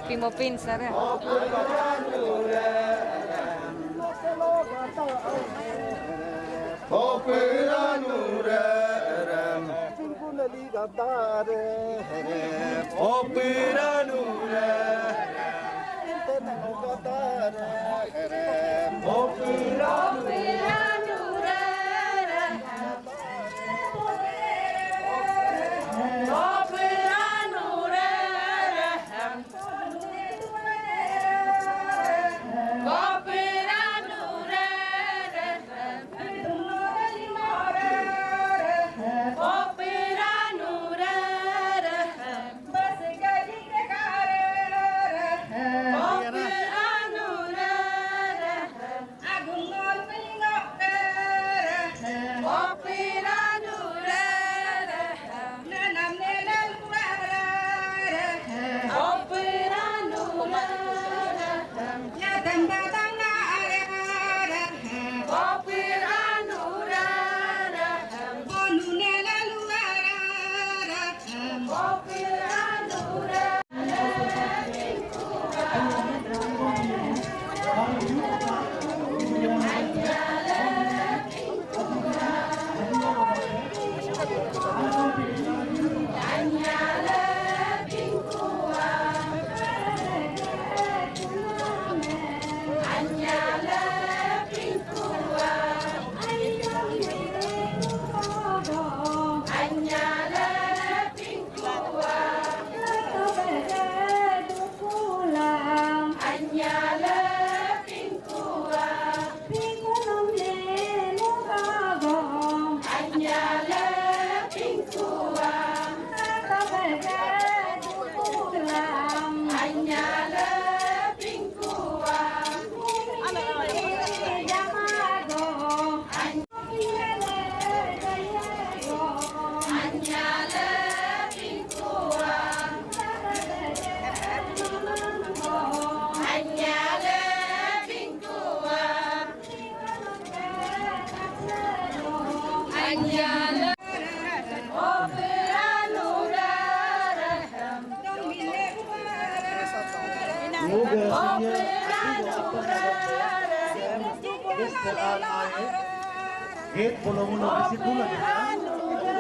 Happy mo pinsa rin. Opera nurem, Cingunali gadare, opera nurem, Intena gadare, opera Hit pulau-pulau di situ lah kan?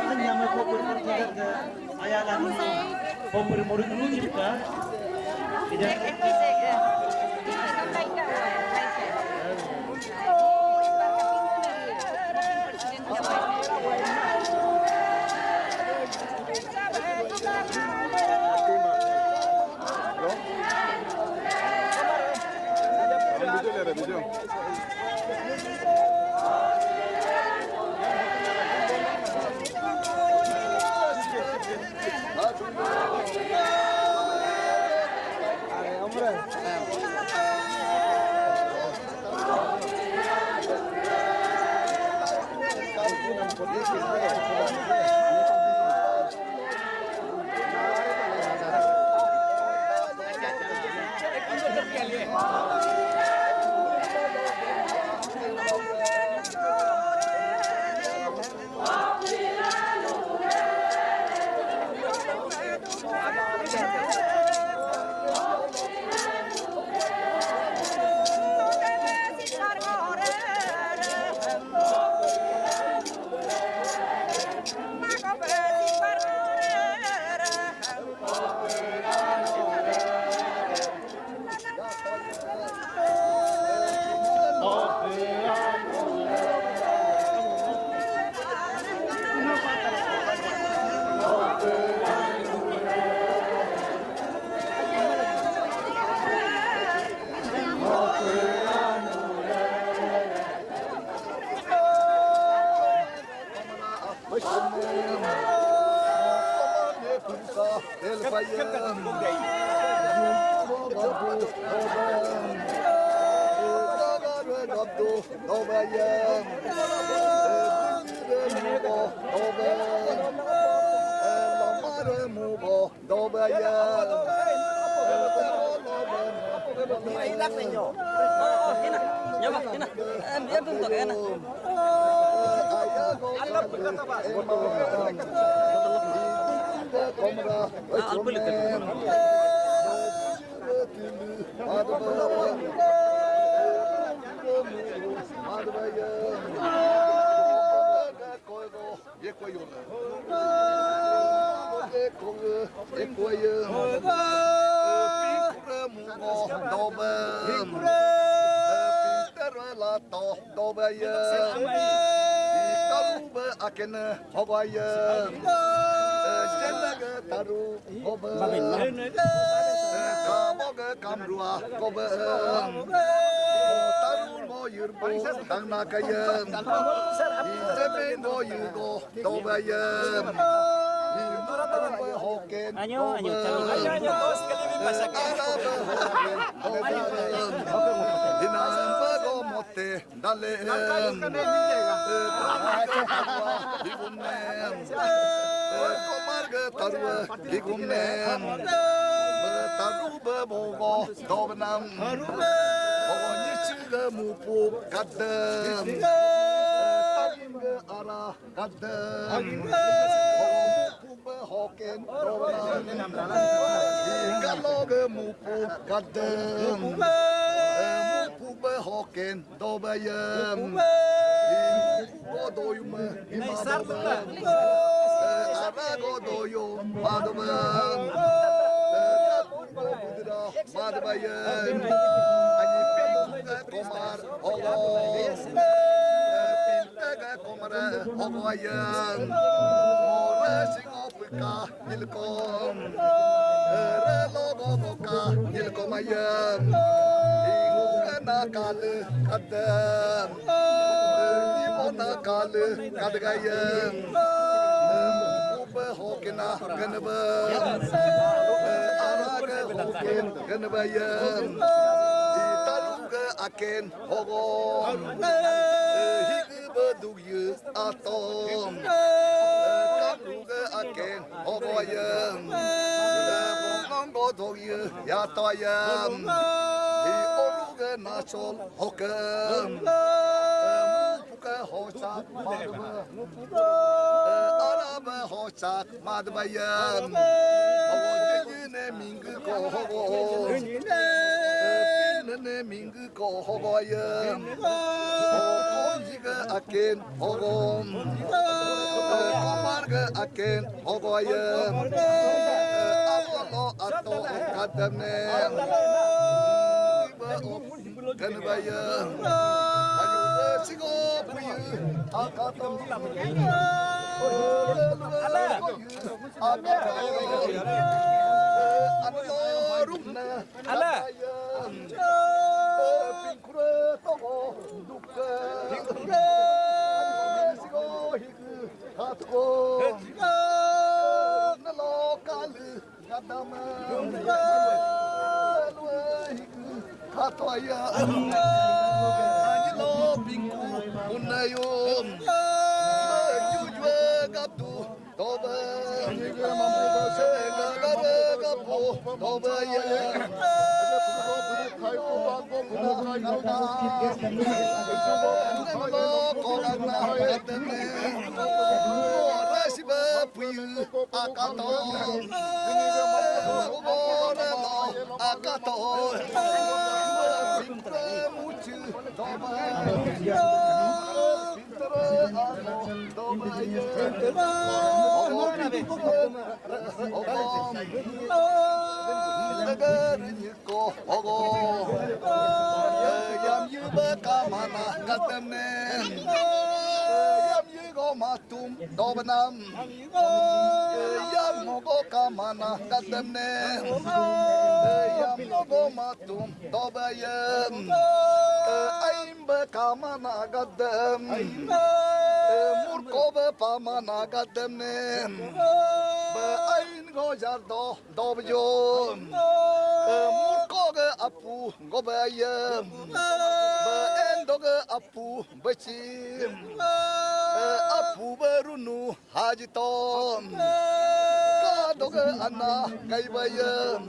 Hanya mau populer juga ke ayalan populer murid dulu kan? Tidak. Em tung cái này. Aken hogaya jennaga taru hoba kamoga kamrua koba taru mo yurbo tangnakaya jeme mo yugo dobaya Anyo dale komarga tarwa higumnem taruba bogo dobnam onichuga mupu kadam taringa ara kadam mupu hoken dobnam galoga mupu kadam hoken dobayam godoyum imadobam aragodoyum madobam budra madbayam anipinga komar ogo pintaga komara ogoyam mora singopika ilkom relogoka ilkomayam nakal kadam nakal kadgayam ube hokena ganbam araga hoken ganbayam taruga aken hogom higba dugye atom taruga aken hogoyam bongo dogye yatoyam Nasol hokem mupuka hochak madba araba hochak madbayam awojene mingu ko hogo pinne mingu ko hogoyam konjiga aken hogom komarga aken hogoyam avolo ato kadamem ganbayam ayu sigo puyu akatam antorumna ala pinkure togo dukka sigo hiku hatko nalokal kadam Katoya Angelo Binku Unayum Jujwa Gabdu Toba Gapo Toba Rasiba Puyu Akaton Akaton matum dobenam yam mogo kamana kademnem yam mogo matum dobayam aim bekamana gadem Kobe pamana gademne Ain gojar do bjom Murkoge apu gobayem Endoge apu bachim Apu berunu hajitom Kadoge ana kaibayem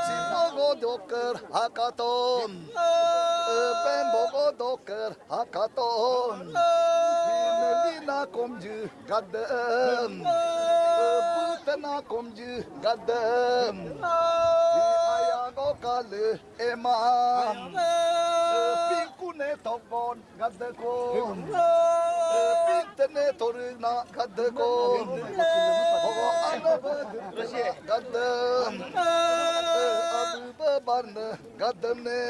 Cipogo doker hakatom Pembogo doker hakatom Melina komju gadem Butana komju gadem Ayago kale emam Pinkune togon gadekom Pintene toruna gadekom Hogo anabe gadem Abu babarne gademne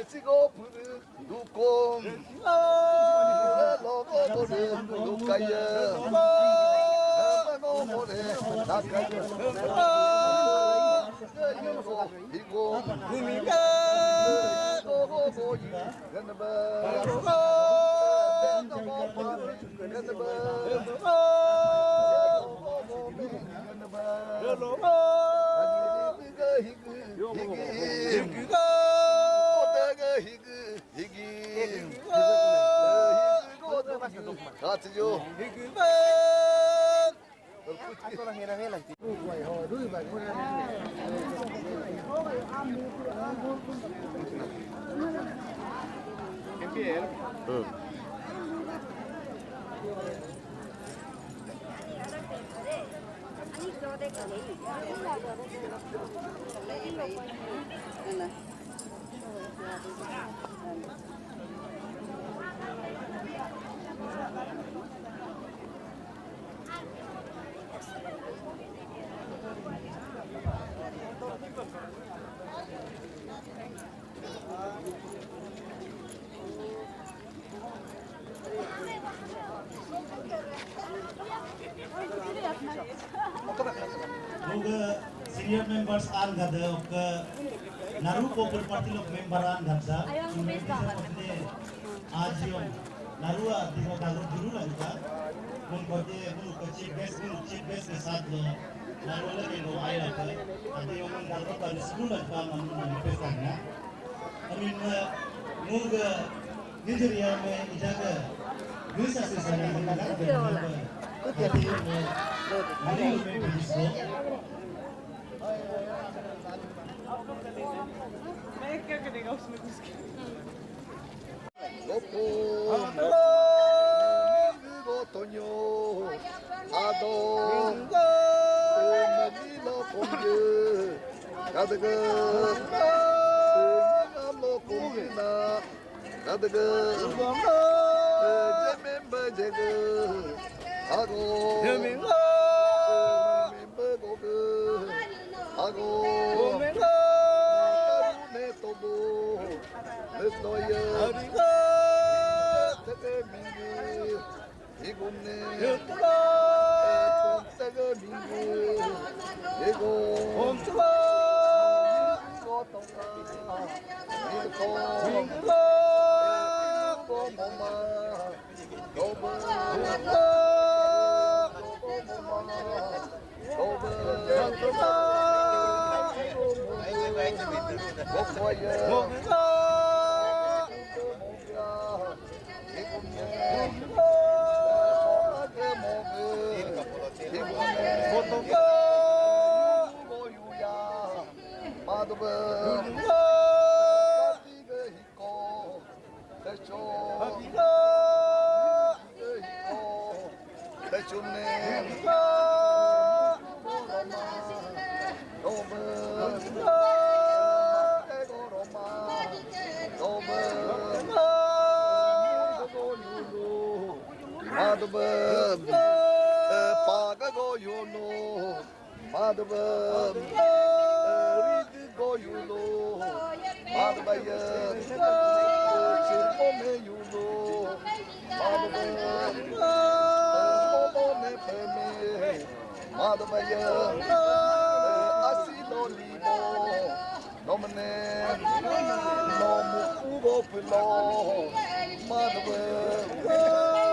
Sigo puru dukom Logo bore dukaya Logo bore nakaya Higo Gumiga Logo boyu ganaba Ganaba senior members an gada ok naru popul party lok member an gada ajiom naru adino dagur juru lagta mun kote mun chief guest ke sath lo naru lage lo aya ta adino mun dagur ka school lagta man manifest karna amin mung nigeria mein ijaga visa se sana क्या करेगा उसमें घुस के Toño Ado Medilo Pomye Kadaga Namo Kumina Kadaga Jememba Jega Ago Jememba Goga Ago Karune Tobo Netoya Tete Mingi Igumne Tega Mingi Ego Omtuba Gotonga Nilko Mingo Moma Goba Goba Gokoya Gokoya Paga go you know, Madaba, read go you know, Madabaya, Chilpome you know, Madaba, Momone Peme, Madabaya, Asilo Limo, Nomane, Nomu Ugo Pilo, Madaba.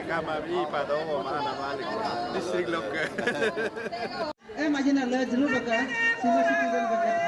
Kami pada mana balik distrik lokal. Macam mana dulu baga, semua citizen baga baga.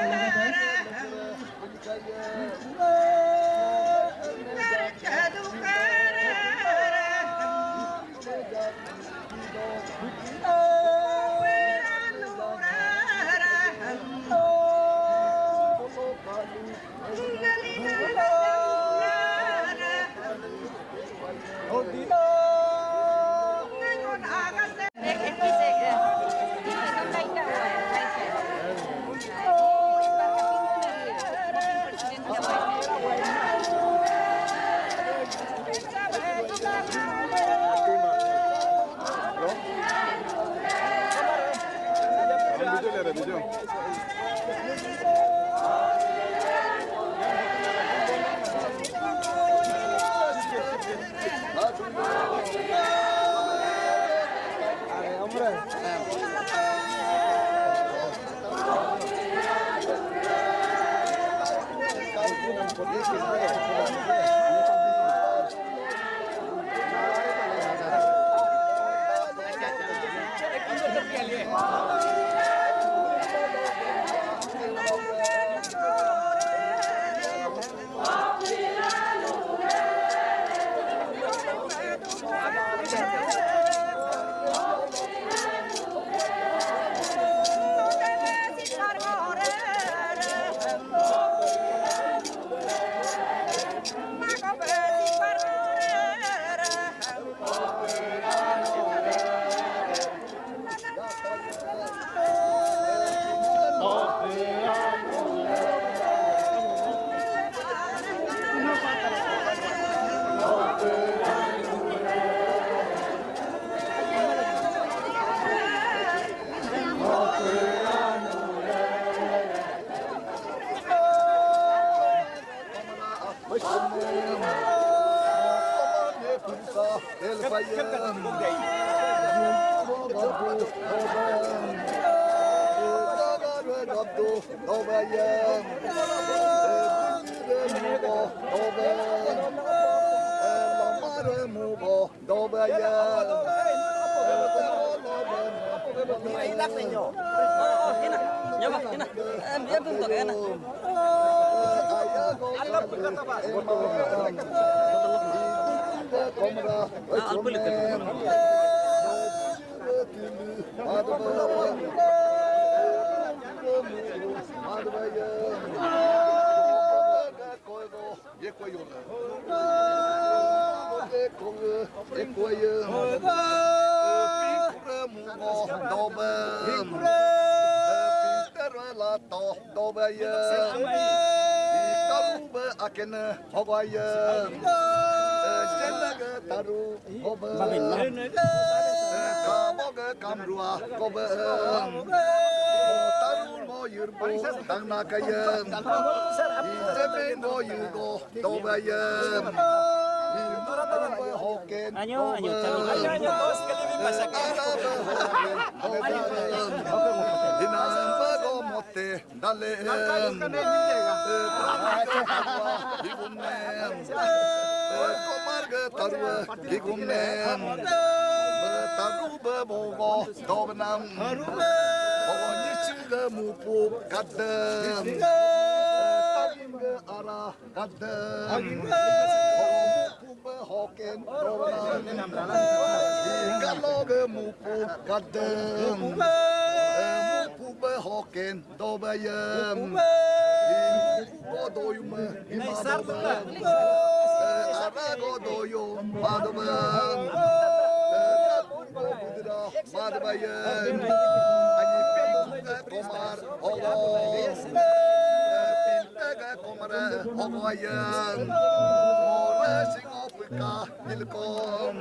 ka nilkom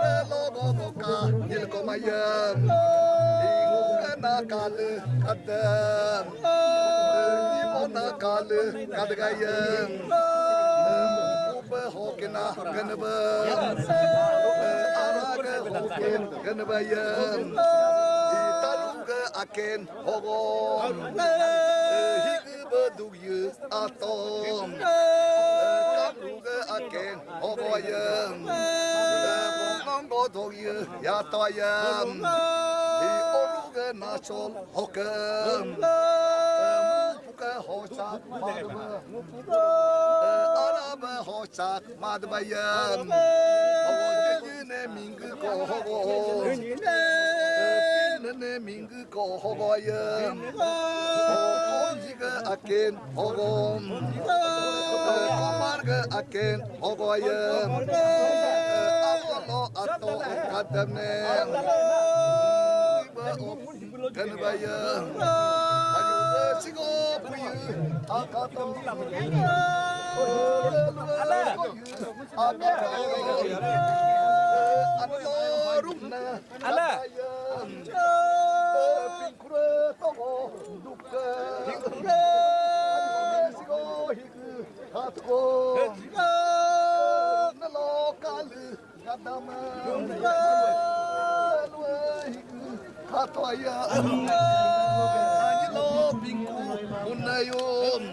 re logo ka nilkom ayam ingu na kal kadam ni bona kal kadgayam ube hokina ganba araga hokin ganbayam taluga aken hogo Beduye atom, kaluga aken oboyam, mongo doye yatoyam, oruga nachol hokam, mupuka hochak madba, araba hochak madbayam, oboyene mingu ko hogo, pinene mingu ko hogoyam. Aken hogom, komarga aken hogoyam, avolo ato kadamnem, kanbayam, ayuga sigo puyu akatom, anorumna alayam, pinkure togo duka. Hatko nalo kalu kadama hatoya anilo bingku unayom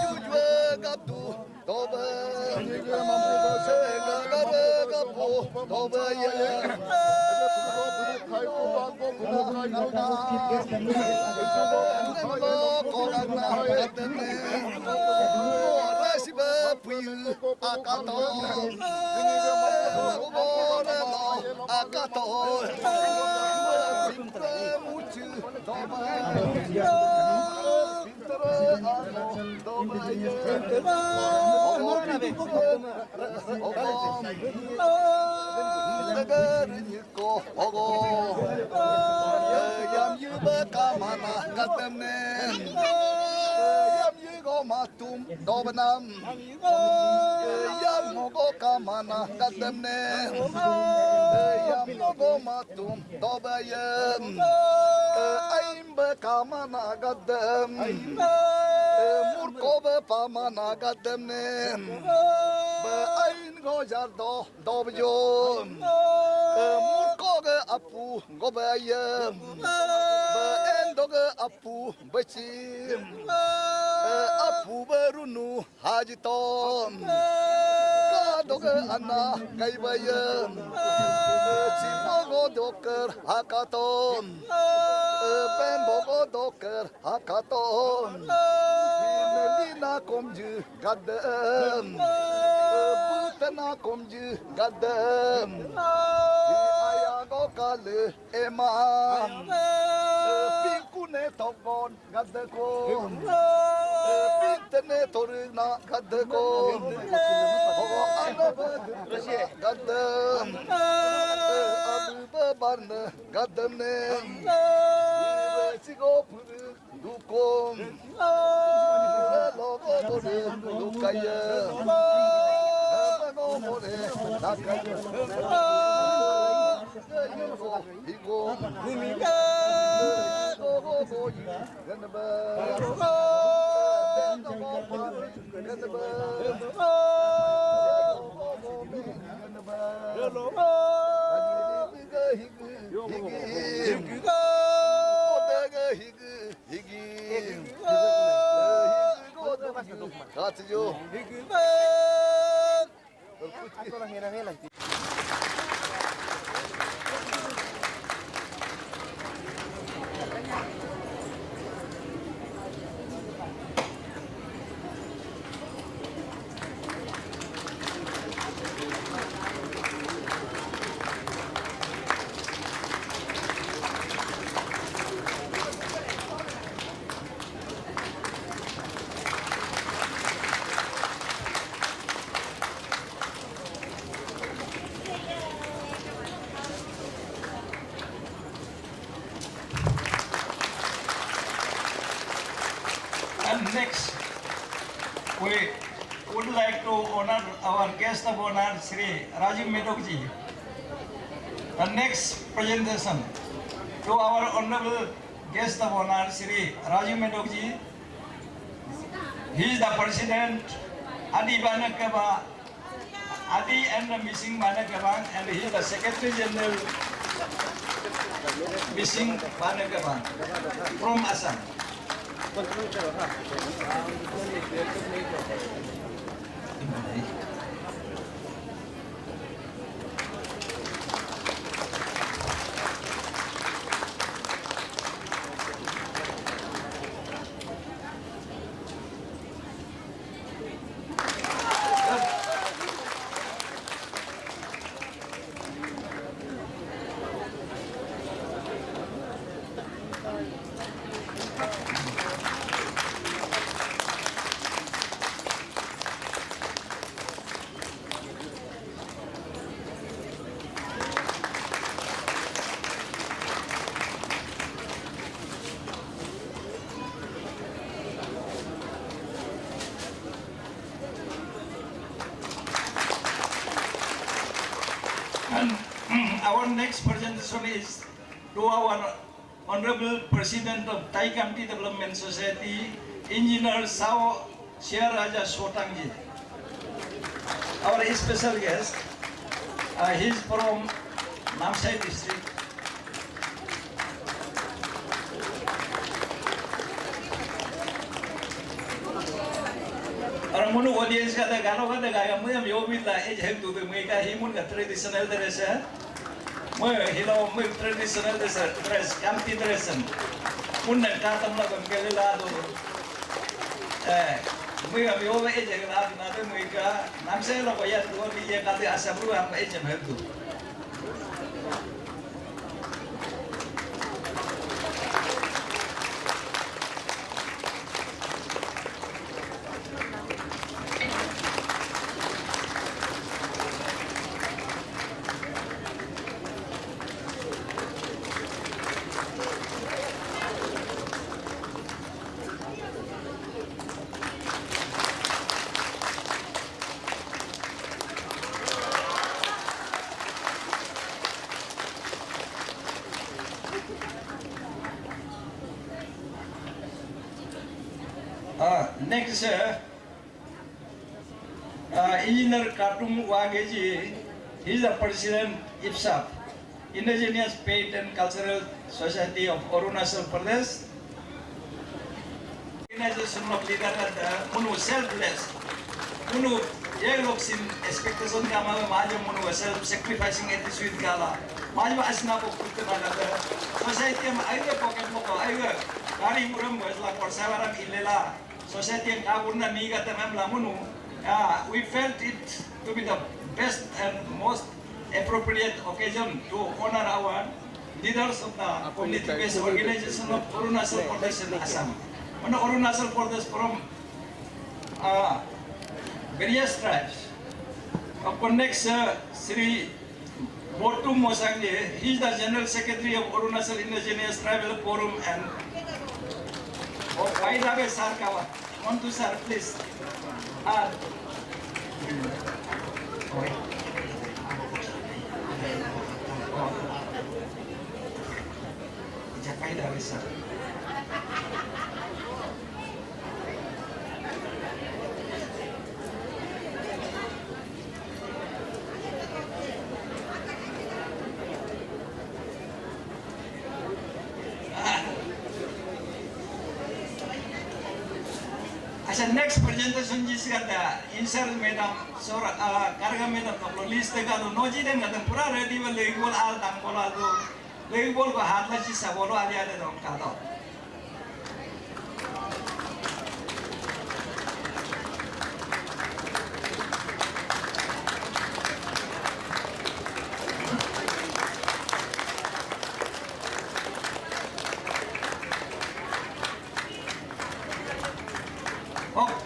jujwa gatu toba gapo toba ya Matum dobenam yam mogo kamana kademnem yam mogo matum dobayam aim be kamana gadem murko be pamana gademnem be ain gojardo dobjom murko ge apu gobayam be endoge apu bechim apu berunu hajitom kadoge ana kaibayam cipogo doker hakatom pembogo doker hakatom melina komju gadem putana komju gadem ayago kale emam pinkune togon gadekom Pintene toruna gadkom, hogo anaba gadam, abu babarna gadamnem, sigo puru dukom, logo bore dukaya, logo bore nakaya, higo gumiga, logo boy ganba. And next, we would like to honor our guest of honor, Sri Rajiv Medokji. The next presentation to our honorable guest of honor, Sri Rajiv Medokji. He is the president, Adi Banakaba, Adi and the Missing Banakaba, and he is the secretary general, Missing Banakaba, from Assam. And our next presentation is to our Honorable President of Thai County Development Society, Engineer Sao Siaraja Sotangji. Our special guest, he is from Namsai district. Orang munu audience kata kalau kata gaya mui am yobi la ejek tu mui ka himun ka traditional dress ya, mui hilo mui traditional dress kamti dress, mun nak kata mula bangkeli la tu, mui am yobi ejek la tu mui ka namsai lo kaya tu ni ye kata asam lu am ejek tu. Next, Engineer Katum Wageji, he is the President IPSAP, Indigenous Faith and Cultural Society of Arunachal Pradesh. Organization of leader munu selfless, munu ye log sin expectation kama maja munu self-sacrificing attitude kala, maja asna ko kutte malada. Society am aiga pocket moko aiga kari muram wesla korsawaram ilela. Society yang kagurna ni kata memang munu, we felt it to be the best and most appropriate occasion to honor our leaders of the community-based organization of Arunachal Pradesh and Assam. Mana Arunachal Pradesh from various tribes. Upon next, Sri Botum Mosangye, he is the General Secretary of Arunachal Indigenous Tribal Forum and why Rabe Sarkawa? Want to sir, please. Japai Rabe sir. Next presentation is kata insert madam sora karga madam no list ka do noji den kata pura ready wa legol al tang bola do legol ko hat la chi sabolo ali ale dom ka do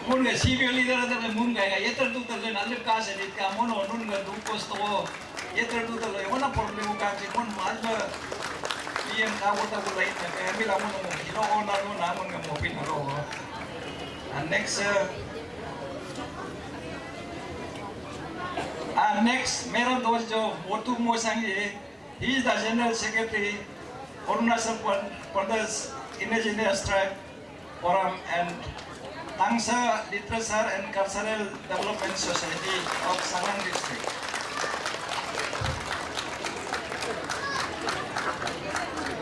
mun ga civil leader da mun ga yeter tu tar len alif ka se dit ka mun onun ga du posto yeter tu tar le ona problem ka chi mun mal ba pm ka wota ko lai na ka mi la mun mo hino ona no na mun ga mo pin ro and next Next, मेरा दोस्त जो मोटू मोसांगी, he is the General Secretary, Arunachal Pradesh Indigenous Tribe Forum and Tangsa Literature and Cultural Development Society of Salang District.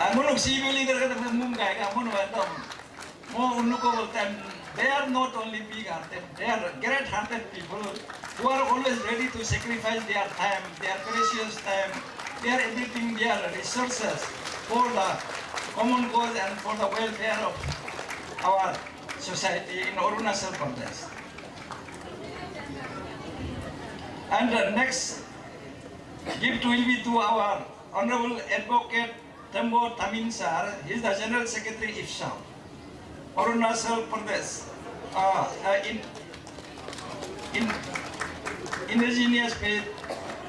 Amunuk civil leader kata Mumbai, amunuk adam, mo unuko bolten. They are not only big-hearted, they are great-hearted people who are always ready to sacrifice their time, their precious time, their everything, their resources for the common cause and for the welfare of our society in Arunachal Pradesh. And the next gift will be to our Honorable Advocate Tembo Tamin Sar. He is the General Secretary IFSA. Arunachal Pradesh in Indigenous Faith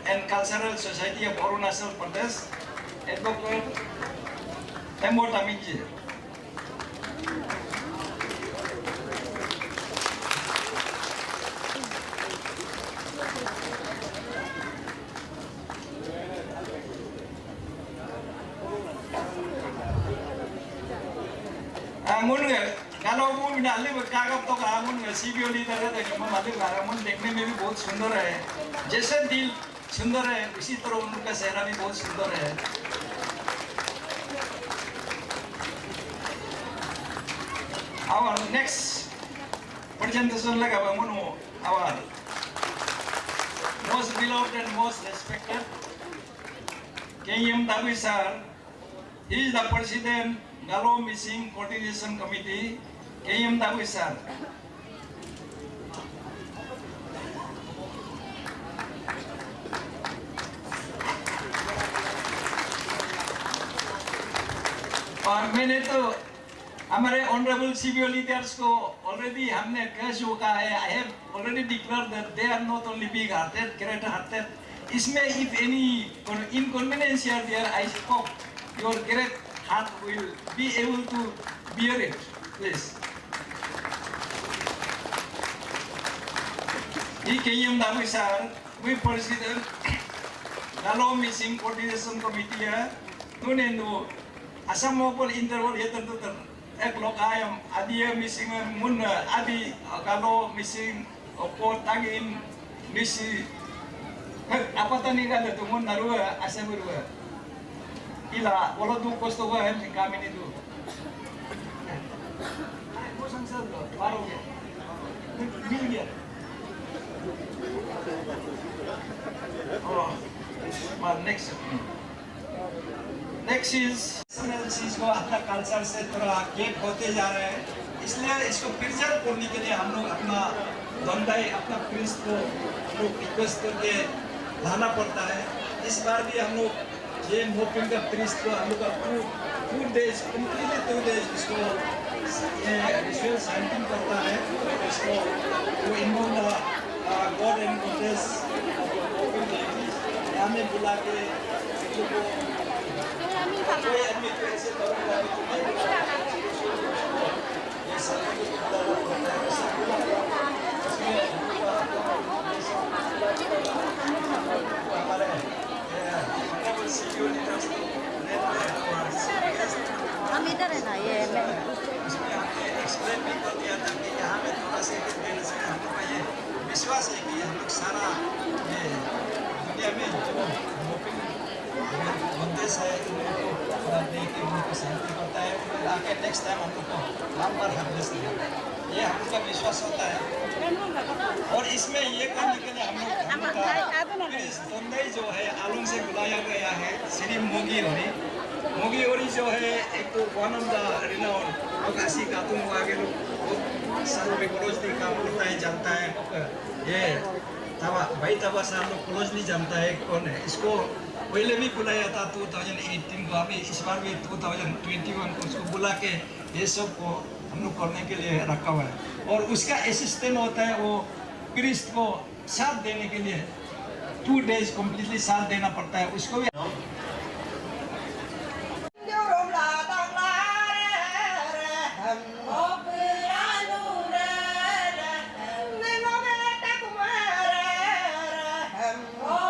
and Cultural Society of Arunachal Pradesh, Advocate Tembo Taminji. kalau वो मिनाले कागज तो कागज में CBO leader है तो मालूम है कागज देखने में भी बहुत सुंदर है जैसे दिल सुंदर है उसी तरह उनका चेहरा भी बहुत सुंदर है our next presentation lagi apa munu our most beloved and most respected KM Tawi sir. He is the president Galo Missing Coordination Committee, KM Tawi sir. और मैंने तो हमारे ऑनरेबल सीबीओ लीडर्स को ऑलरेडी हमने कह चुका है I have already declare that they are not only big hearted great hearted इसमें if any inconvenience here there I hope your great heart will be able to bear it, please. KM Tawi sir, we president Galo Missing Coordination Committee ya, nunendo asam maupun interval ya tentu eklok ayam adi missing mun adi Galo Missing opo tagin misi apa tani kan itu mun narua asam berua. Ila, walau tu kosto gua hem kami ni tu. Mau sangsar tu, baru ya. Bil dia. Oh, well, next is चीज को अपना culture से थोड़ा gate होते जा रहे हैं इसलिए इसको प्रिजर्व करने के लिए हम लोग अपना दंडाई अपना प्रिंस को रिक्वेस्ट करके लाना पड़ता है इस बार भी हम लोग ये मोपिंग का प्रिंस को हम लोग का 2 days completely 2 days इसको ये रिचुअल चैंटिंग करता है इसको वो इन्वॉल्व गॉड एंड गॉडेस हमें बुला के कोई आदमी को ऐसे करूँगा ये सब हमारे हम इधर है ना ये इसमें हमने एक्सप्लेन भी कर दिया था कि यहाँ में थोड़ा सा देने से हम लोग का ये विश्वास है कि हम लोग सारा ये दुनिया में जो उद्देश्य है उनको देके उनको शांति करता है आके नेक्स्ट टाइम हम लोग को नंबर हार्वेस्ट देगा ये हम लोग का विश्वास होता है और इसमें ये करने के लिए हम लोग तंदाई जो है आलम से बुलाया गया है श्री मोगी होरी जो है एक तो one of the renowned Kashi कातुम वागे लोग सालों में क्लोजली काम करता है जानता है ये तवा भाई तवा साल लोग क्लोजली जानता है कौन है इसको पहले भी बुलाया था 2018 को अभी इस बार भी 2021 को उसको बुला के ये सब को हम लोग करने के लिए रखा हुआ है और उसका असिस्टेंट होता है वो क्रिस्ट को साथ देने के लिए 2 days completely साथ देना पड़ता है उसको भी Oh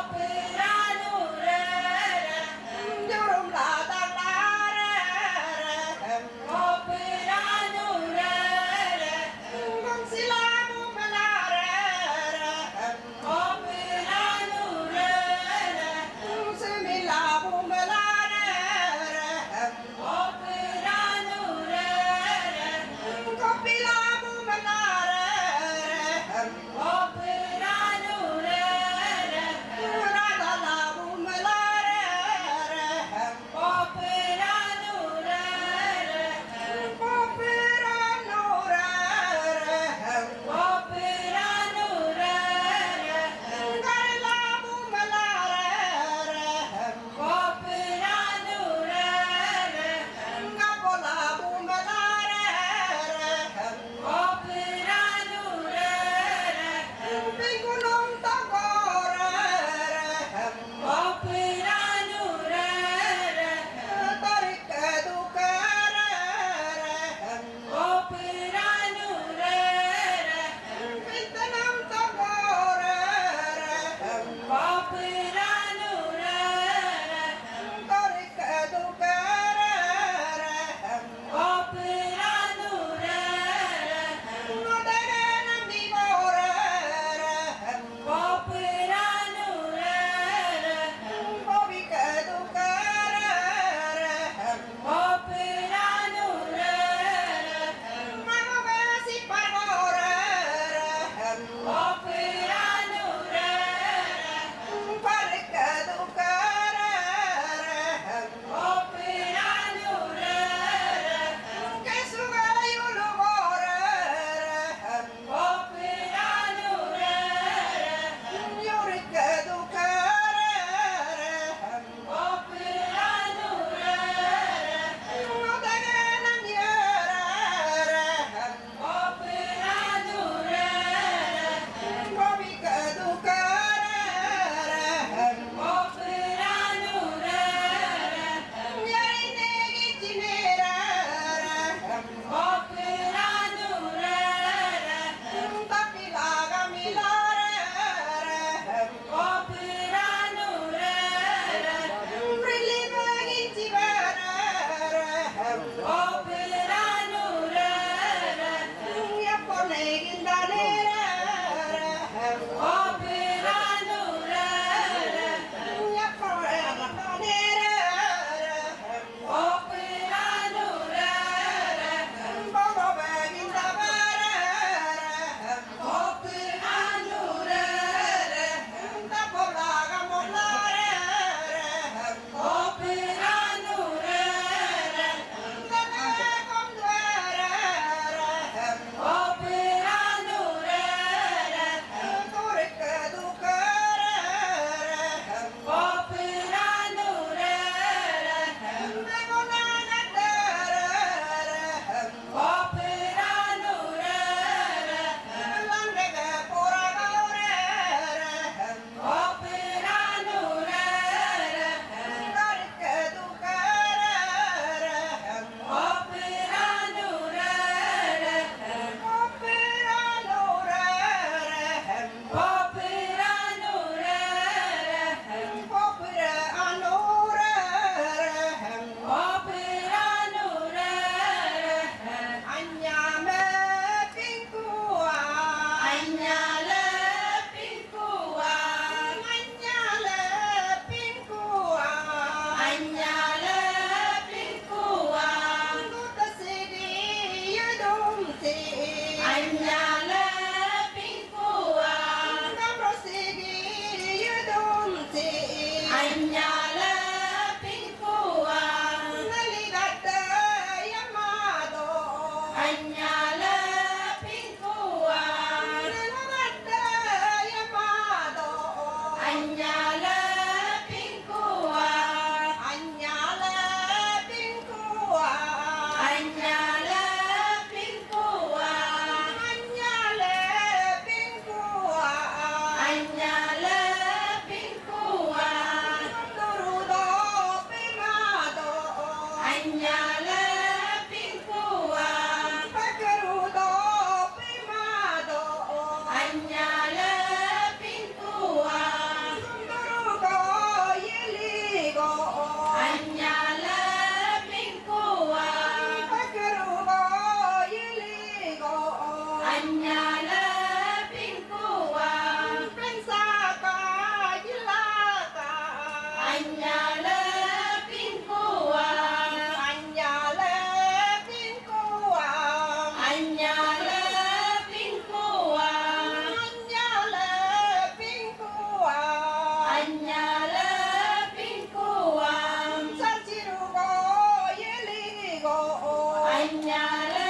Anyala pingkua Nabrosigi yudumti Anyala pingkua Naligata yamado Anyala pingkua Naligata yamado Anyala pingkua Anyala pingkua Anyala pingkua Anyala pingkua Anyala pingkua Turudo primado Anyala pingkua Pagrudo primado Anyala pingkua Turudo yeligo Anyala pingkua Pagrudo yeligo Anyala pingkua Pensaka jilaka Anyala pingkua Anyala pingkua Anyala pingkua Anyala pingkua Anyala pingkua Sarjirugo yeligo Anyala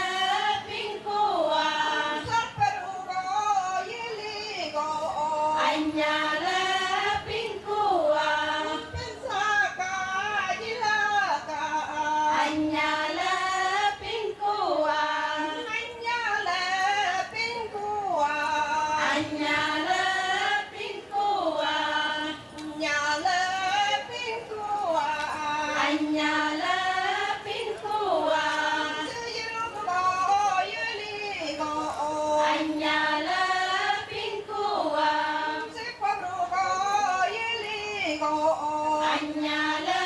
pingkua Sarperugo yeligo Anyala pingkua Pensaka jilaka Anyala pingkua Anyala pingkua Anyala pingkua Anyala pingkua Anyala pingkua Sarjirugo yeligo Anyala pingkua Sarperugo yeligo Anyala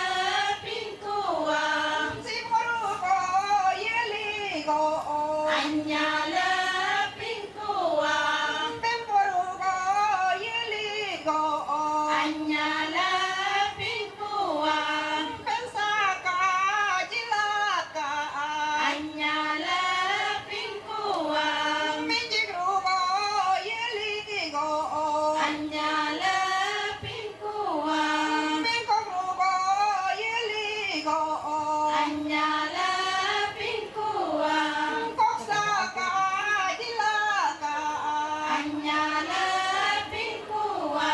pingkua Sarperugo yeligo Anyala pingkua Temporugo yeligo Anyala pingkua Pensaka jilaka Anyala pingkua Minjigrugo yeligo Anyala pingkua Mingkogrugo yeligo Anyala pingkua Koksaka jilaka Anyala pingkua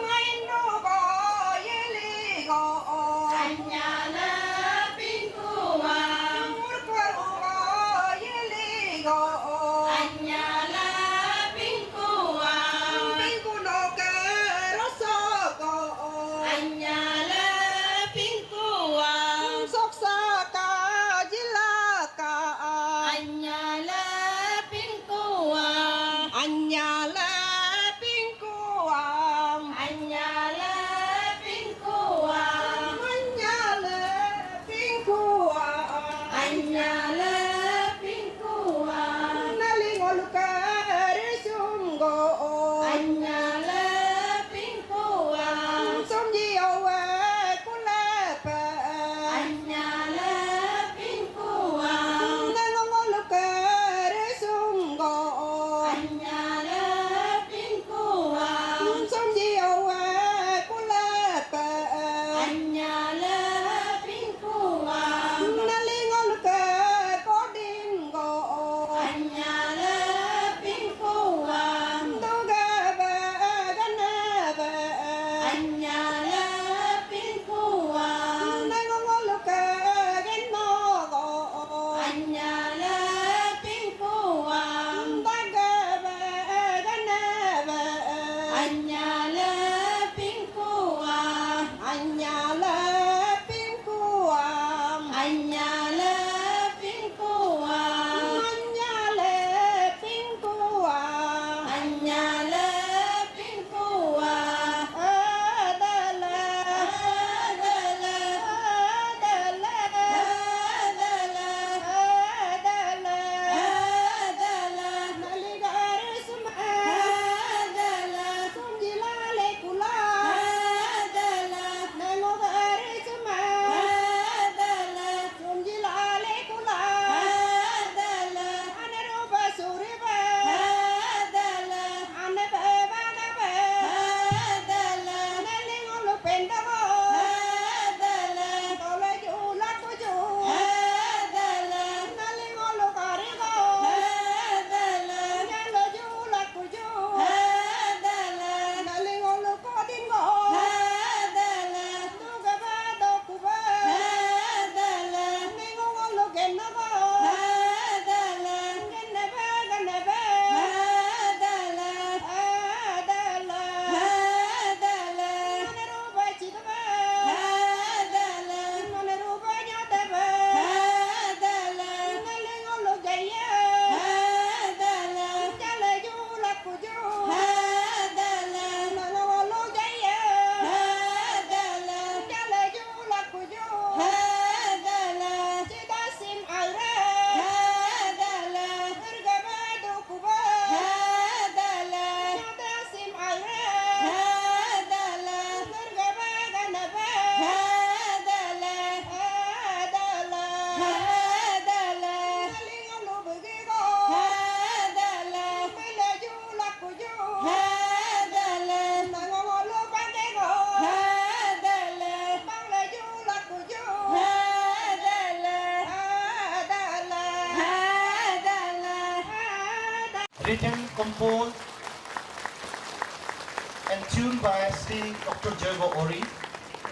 Maindugo yeligo Anyala pingkua Murkwarugo yeligo Anyala pingkua Pingkunoke rosoko Anyala pingkua Soksaka jilaka Anyala pingkua Anyala pingkua Anyala pingkua Anyala pingkua Anyala pingkua Nalingoluka written, composed, and tuned by Sri Dr. Jergo Ori.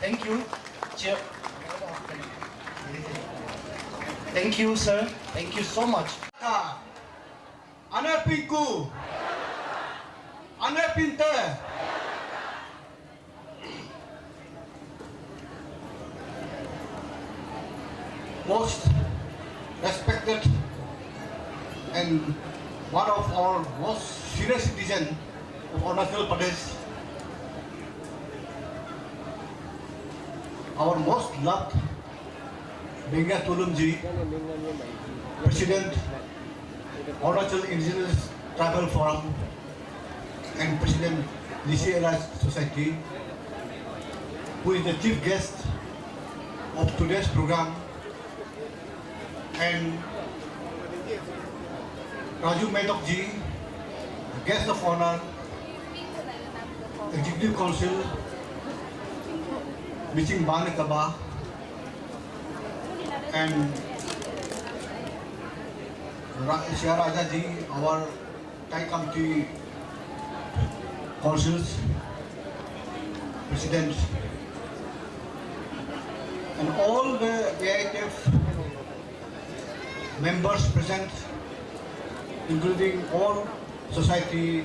Thank you, Chair. Thank you, sir. Thank you so much. Anak pinku, anak pintar. Most respected and one of our most senior citizen of Arunachal Pradesh, our most loved Bengya Tulumji, President Arunachal Indigenous Tribal Forum and President DCLI Society, who is the chief guest of today's program, and Raju Medok ji, guest of honor, Executive Council, Miching Banakaba, and Shia Raja ji, our Thai Committee Councils, President, and all the AITF members present, including all society,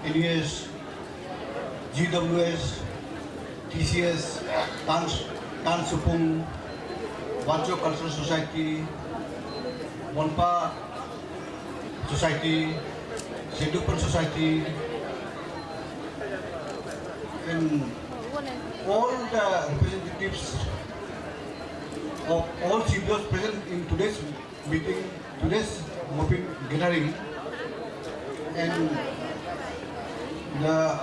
NES, GWS, TCS, Tan Supung, Wancho Cultural Society, Monpa Society, Sedupan Society, and all the representatives of all CBOs present in today's meeting, today's Mopin gathering, and the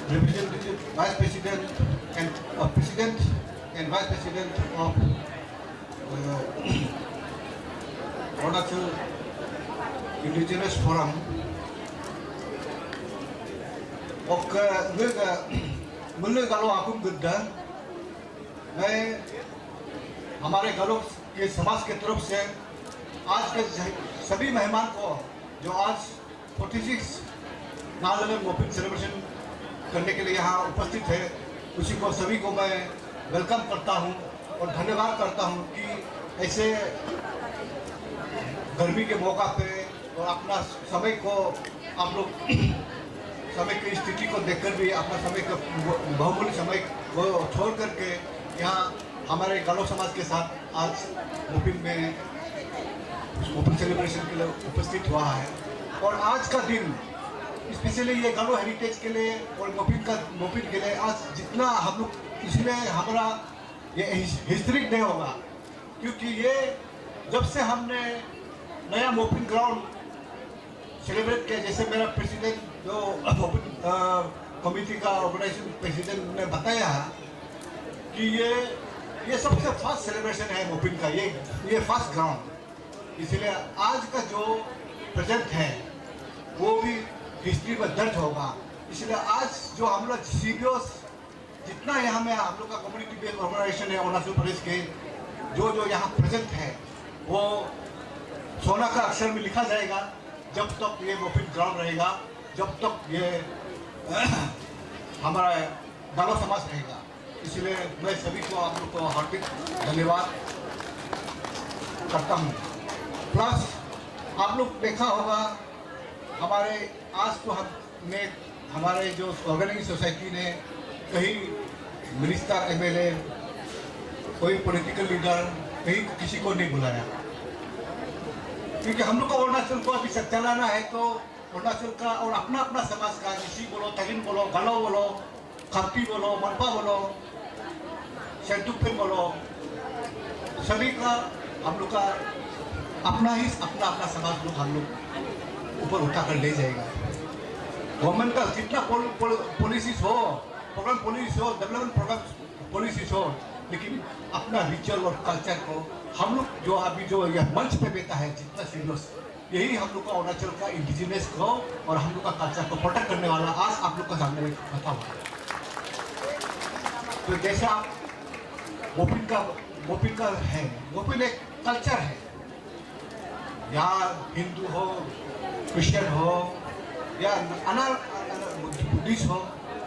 representative vice president and president and vice president of Arunachal Indigenous Forum. Och मुल्ले गालों आकुम गुद्दा, मैं हमारे गालों के समाज के तरफ से आज के सभी मेहमान को जो आज 46 नाल में मोपिन सेलिब्रेशन करने के लिए यहाँ उपस्थित है, उसी को सभी को मैं वेलकम करता हूँ और धन्यवाद करता हूँ कि ऐसे गर्मी के मौका पे और अपना समय को आप लोग समय की स्थिति को देखकर भी अपना समय का बहुमूल्य समय को छोड़ करके यहाँ हमारे गालो समाज के साथ आज मोपिन में मोपिन सेलिब्रेशन के लिए उपस्थित हुआ है। और आज का दिन स्पेशली ये गालो हेरिटेज के लिए और मोपिन के लिए आज जितना हम लोग, इसलिए हमारा ये हिस्ट्रिक डे होगा, क्योंकि ये जब से हमने नया मोपिन ग्राउंड सेलिब्रेट किया, जैसे मेरा प्रेसिडेंट जो कमेटी का ऑर्गेनाइजेशन प्रेसिडेंट ने बताया कि ये सबसे फर्स्ट सेलिब्रेशन है मोपिन का, ये फर्स्ट ग्राउंड, इसलिए आज का जो प्रेजेंट है वो भी हिस्ट्री में दर्ज होगा। इसलिए आज जो हम लोग सीबीओस जितना यहाँ में हम लोग का कम्युनिटी बेस्ड ऑर्गेनाइजेशन है अरुणाचल प्रदेश के, जो यहाँ प्रेजेंट है वो सोना का अक्षर में लिखा जाएगा जब तक ये मोपिन ग्राउंड रहेगा, जब तक ये हमारा गालो समाज रहेगा। इसलिए मैं सभी को आप लोग को हार्दिक धन्यवाद करता हूँ। प्लस आप लोग देखा होगा हमारे आज तो हमने हमारे जो ऑर्गेनाइजिंग सोसाइटी ने कहीं मिनिस्टर एमएलए कोई पॉलिटिकल लीडर कहीं किसी को नहीं बुलाया, क्योंकि हम लोग को अरुणाचल को अभी चलाना है तो अरुणाचल का और अपना अपना समाज का, निशी बोलो, तगिन बोलो, गालो बोलो, खापी बोलो, मनपा बोलो, सेंटुपिन बोलो, सभी का हम लोग का अपना समाज लोग हम लोग ऊपर उठा कर ले जाएगा। गवर्नमेंट का कितना पॉलिसीज हो, प्रोग्राम पॉलिसी हो, डेवलपमेंट प्रोग्राम पॉलिसीज हो, लेकिन अपना रिचुअल और कल्चर को हम लोग जो अभी जो यह मंच पे बेटा है जितना सीरियस, यही हम लोग का अरुणाचल का इंडिजिनियस को और हम लोग का कल्चर को प्रोटेक्ट करने वाला आज आप लोग का सामने में बता हुआ है। तो जैसा मोपिन का है, मोपिन एक कल्चर है, या हिंदू हो, क्रिश्चियन हो या बुद्धिस्ट हो,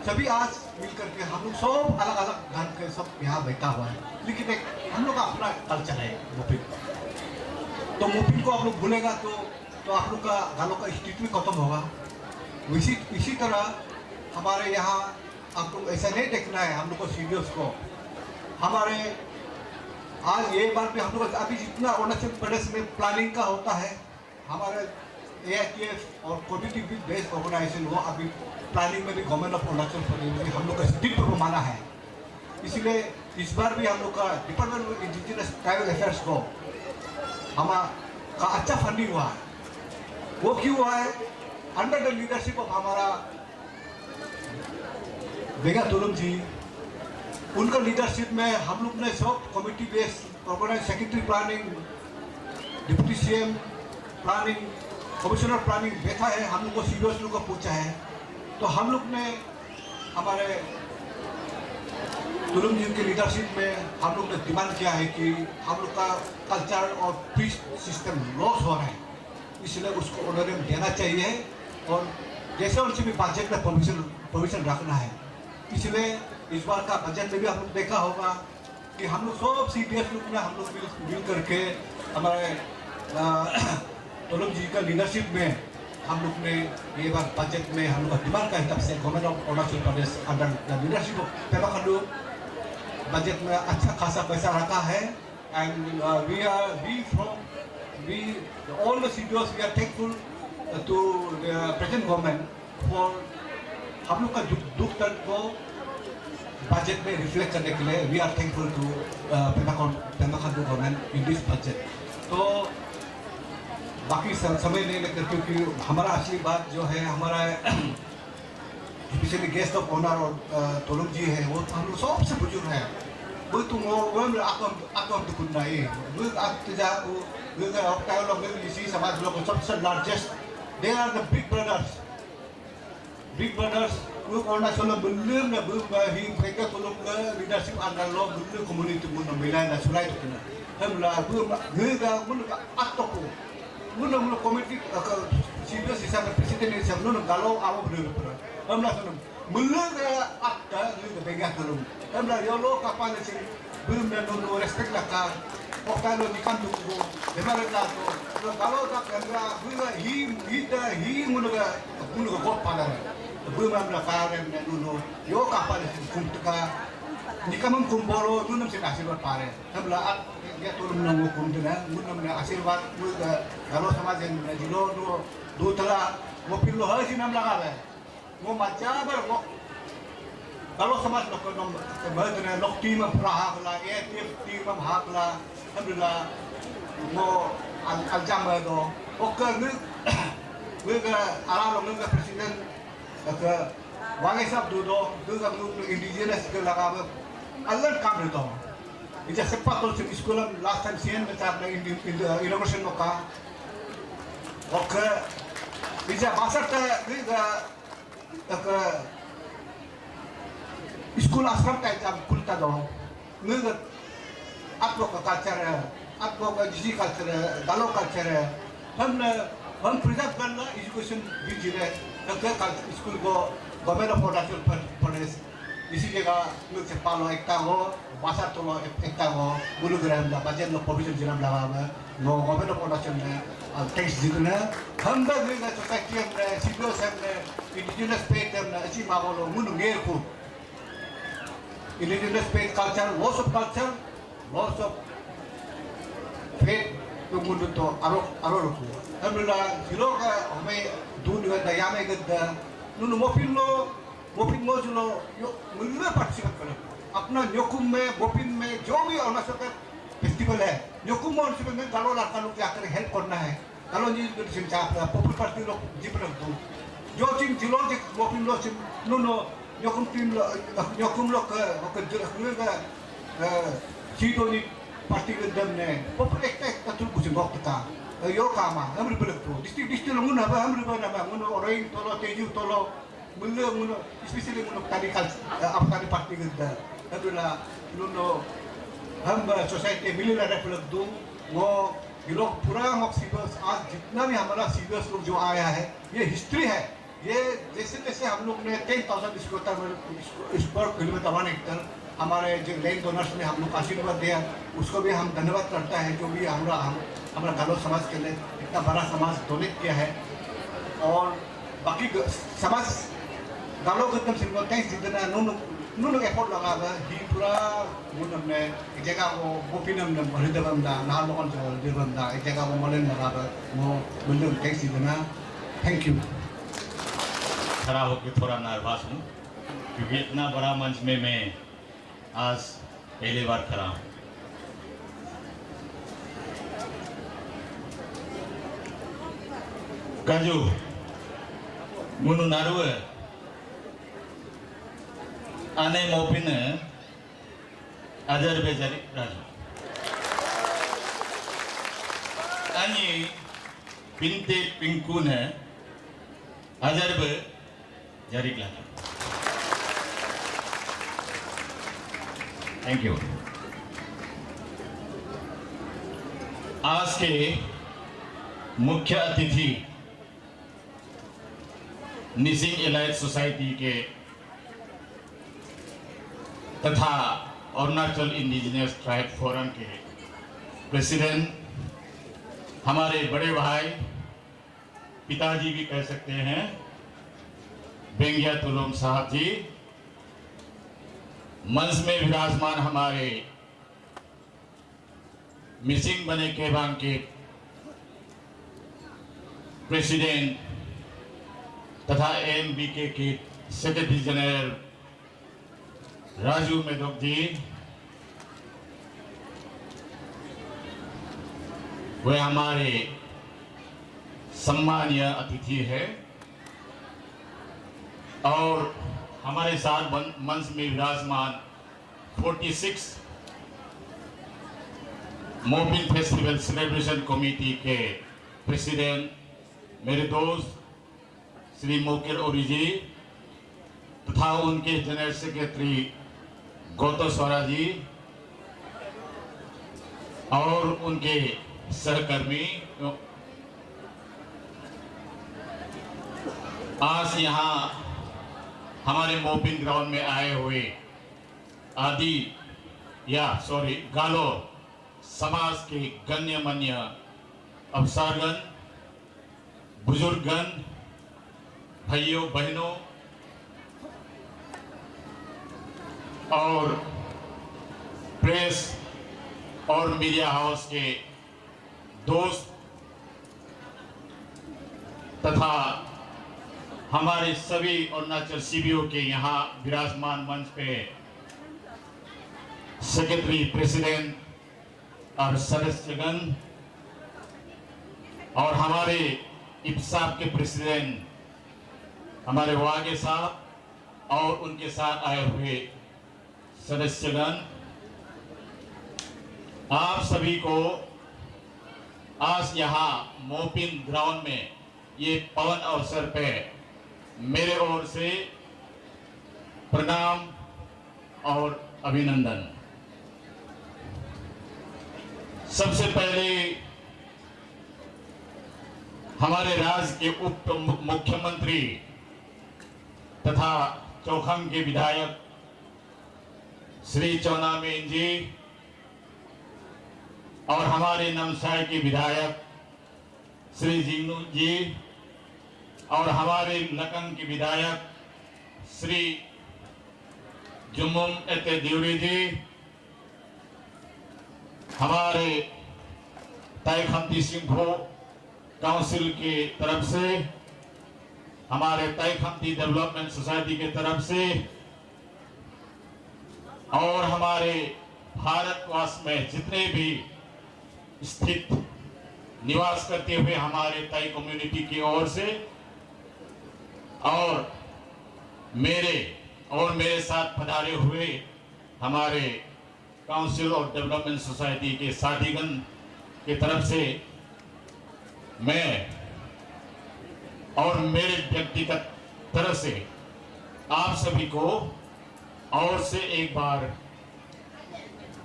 सभी आज मिल करके हम लोग सब अलग अलग धर्म के सब यहाँ बैठा हुआ है। लेकिन एक हम लोग का अपना कल्चर है मोपिन। तो मोपिन को आप लोग भूलेगा तो आप लोग का गालों का स्थिति में खत्म होगा। इसी तरह हमारे यहाँ आप लोग ऐसा नहीं देखना है हम लोग को सीरियस को। हमारे आज ये बात भी हम लोग अभी जितना अरुणाचल प्रदेश में प्लानिंग का होता है, हमारे AITF और कम्युनिटी बेस्ड ऑर्गेनाइजेशन वो अभी प्लानिंग में भी गवर्नमेंट ऑफ अरुणाचल प्रदेश में हम लोग का स्थिति पर माना है। इसलिए इस बार भी हम लोग का department of indigenous tribal affairs को हमारा अच्छा फंडिंग हुआ है। वो क्यों हुआ है? अंडर द लीडरशिप ऑफ हमारा बेगा तुलम जी, उनका लीडरशिप में हम लोग ने सब committee based organise secretary planning, deputy CM planning, commissioner planning बैठा है। हम लोग को सीरियस लोग को पूछा है तो हम लोग ने हमारे तुलम जी के लीडरशिप में हम लोग ने डिमांड किया है कि हम लोग का कल्चर और पीस सिस्टम लॉस हो रहा है, इसलिए उसको ऑनरेरियम देना चाहिए और जैसे उनसे भी बजट में प्रोविजन रखना है। इसलिए इस बार का बजट में भी हम लोग देखा होगा कि हम लोग सब CDF लोग ने हम लोग मिल करके हमारे तुलम जी का लीडरशिप में हम लोग ने ये बार बजट में हम लोग का डिमांड का हिसाब से government of Arunachal Pradesh under the leadership of Pema Khandu budget में अच्छा खासा पैसा रखा है। And all the CDOs we are thankful to the present government for हम लोग का दुख दर्द को बजट में रिफ्लेक्ट करने के लिए we are thankful to Pema Khandu government in this budget. तो बाकी समय नहीं लेकर क्योंकि हमारा असली बात जो है हमारा स्पेशली गेस्ट ऑफ ऑनर और तुलम जी है वो हम लोग सबसे बुजुर्ग है। वो तुम आकम तो कुछ नहीं वो आप इसी समाज लोग सबसे largest they are the big brothers वो अरुणाचल बुल्लुम ना बुल्लुम ही फेंके तुलुम का लीडरशिप अंडर लो बुल्लुम कम्युनिटी बुल्लुम मिला ना सुलाई तो ना हम ला बुल्लुम गृह बुल्लुम आत्तों बुल्लुम कम्युनिटी सीरियस हिसाब से प्रेसिडेंट हिसाब बुल्लुम गालो आवो बुल्लुम पर हम ला सुनम बुल्लुम का आत्ता बुल्लुम बेगा तुलुम हम ला योलो कापान से बुल्लुम ना नो रेस्पेक्ट लगा ओकालो निकान तुमको बेमार का तो गालो का केंद्र बुल्लुम ही मुनुगा गोट पाला बुल्लुम हम ला कार नो यो कापान से कुंटका निकामम कुंबोलो बुल्लुम से आशीर्वाद पारे हम ला ya turun nang hukum tu na, muna na asirwat muna kalau sama jen na jilo do tala mo pillo hai si nam laga hai mo macha ber mo kalau sama lo ko nom ber na lok team praha la team hak la alhamdulillah mo aljam do ok nu ga ala lo nu ga president ka wangai sab do ga nu indigenous ke laga ber allan kam do Ija sempat kalau di sekolah last time sian macam in the inauguration moka. Oke, ija masa ke sekolah asram kayak jam kulta doang. Nggak apa ke culture, apa ke jisi culture, galau culture. Ham preserve करना education भी जिले के school को government of Arunachal Pradesh इसी जगह लोग से पालो एकता हो भाषा तो लो एकता हो गुरुग्राम ला बजट लो प्रोविजन जिला लगा हुआ नो गवर्नमेंट ऑफ अरुणाचल ने टैक्स जितना हम लोग ने सोसाइटी में सिविल में इंडिजिनस पेट में अच्छी माहौल मुनु गेर को indigenous pet culture loss of faith तो मुनु तो आरो रखो हम लोग हमें दूध दया में गद्दा नुनु मोपिन मो जो यो मुल्ले पार्टिसिपेट करो अपना न्योकुम में मोपिन में जो भी अरुणाचल का फेस्टिवल है न्योकुम में गालो लड़का लोग आकर हेल्प करना है गालो जी सिंचा पॉपुलर पार्टी लोग जीप रख दो जो टीम जिलो जे मोपिन लो सिम नुनो न्योकुम लोग का सीटोनी पार्टी के दम ने पॉपुलर एक तुल कुछ वक्त का यो कामा हम रिबल तो डिस्ट्रिक्ट लोग ना हम रिबल ना मुनो ओरें तोलो तेजू तोलो मुल्ले स्पेशली मुनो तारी पार्टी के दम अबला नुनो हम सोसाइटी मिलिला डेवलप दो वो ये लोग पूरा हम सीवियर्स आज जितना भी हमारा सीवियर्स लोग जो आया है ये हिस्ट्री है। ये जैसे जैसे हम लोग ने 10,000 स्क्वायर किलोमीटर 1 हेक्टर हमारे जो लैंड डोनर्स ने हम लोग आशीर्वाद दिया, उसको भी हम धन्यवाद करता है जो भी हमारा गालो समाज के लिए इतना बड़ा समाज डोनेट किया है। और बाकी समाज गालो गतम सिंह थैंक्स जितना नून एफर्ट लगा ही पूरा मुनम ने एक जगह वो फिनम ने हृदयम दा ना लोगन जो दिरम दा एक जगह वो मलन लगा वो मुनम थैंक्स जितना थैंक यू। खड़ा होकर थोड़ा नर्वस हूँ क्योंकि इतना बड़ा मंच में मैं आज पहली बार खड़ा हूँ। काजू मुनु नारू आने मोपिन अजर बेजारी राजू अनि पिंते पिंकुन अजर बे जारी लाजू। Thank you. आज के मुख्य अतिथि निसिंग एलाइट सोसाइटी के तथा अरुणाचल इंडिजिनियस ट्राइब फोरम के प्रेसिडेंट हमारे बड़े भाई पिताजी भी कह सकते हैं बेंगिया तुलुम साहब जी, मंच में विराजमान हमारे मिसिंग बने केबांग के प्रेसिडेंट तथा AMBK के सेक्रेटरी जनरल राजू मेधोक जी, वे हमारे सम्मानीय अतिथि है। और हमारे साथ मंच में विराजमान 46 मोपिन फेस्टिवल सेलिब्रेशन कमेटी के प्रेसिडेंट मेरे दोस्त श्री मोकिर ओरी जी तथा उनके जनरल सेक्रेटरी गौतम स्वरा जी और उनके सहकर्मी, आज यहाँ हमारे मोपिन ग्राउंड में आए हुए गालो समाज के गण्यमान्य अफसरगण, बुजुर्गगण, भाइयों बहनों और प्रेस और मीडिया हाउस के दोस्त तथा हमारे सभी अरुणाचल CBO के यहाँ विराजमान मंच पे सेक्रेटरी, प्रेसिडेंट और सदस्यगण और हमारे इप्साब के प्रेसिडेंट हमारे वागे साहब और उनके साथ आए हुए सदस्यगण, आप सभी को आज यहाँ मोपिन ग्राउंड में ये पावन अवसर पे मेरे ओर से प्रणाम और अभिनंदन। सबसे पहले हमारे राज्य के उप मुख्यमंत्री तथा चौखम के विधायक श्री चौनामेन जी और हमारे नमसाई के विधायक श्री जिग्नू जी और हमारे लकंग के विधायक श्री जुम्मुम एते दिवरी जी, हमारे तैखमती सिंघो काउंसिल के तरफ से, हमारे तैखमती डेवलपमेंट सोसाइटी के तरफ से और हमारे भारतवर्ष में जितने भी स्थित निवास करते हुए हमारे ताई कम्युनिटी की ओर से और मेरे साथ पधारे हुए हमारे काउंसिल और डेवलपमेंट सोसाइटी के साथीगण की तरफ से मैं और मेरे व्यक्तिगत तरफ से आप सभी को और से एक बार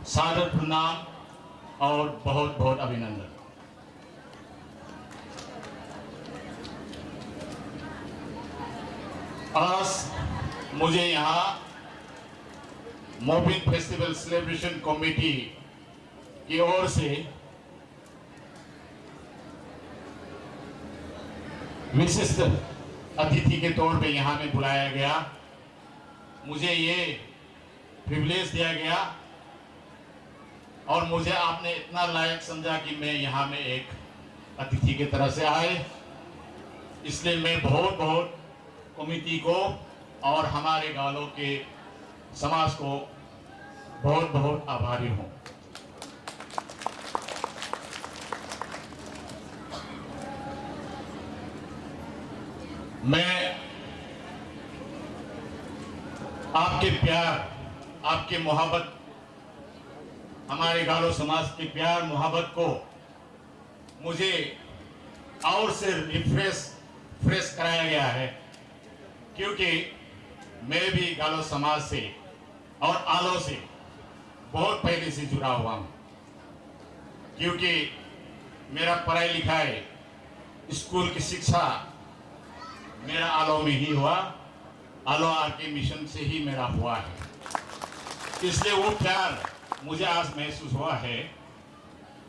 सादर प्रणाम और बहुत बहुत अभिनंदन। आज मुझे यहाँ मोबिन फेस्टिवल सेलिब्रेशन कमेटी की ओर से विशिष्ट अतिथि के तौर पे यहाँ में बुलाया गया। मुझे ये प्रिविलेज दिया गया और मुझे आपने इतना लायक समझा कि मैं यहाँ में एक अतिथि की तरह से आए, इसलिए मैं बहुत बहुत कमेटी को और हमारे गालों के समाज को बहुत बहुत आभारी हूँ। मैं आपके प्यार, आपके मोहब्बत, हमारे गालो समाज के प्यार मोहब्बत को मुझे और से फ्रेश कराया गया है, क्योंकि मैं भी गालो समाज से और आलो से बहुत पहले से जुड़ा हुआ हूँ। क्योंकि मेरा पढ़ाई लिखाई, स्कूल की शिक्षा मेरा आलो में ही हुआ, आलो आर के मिशन से ही मेरा हुआ है। इसलिए वो प्यार मुझे आज महसूस हुआ है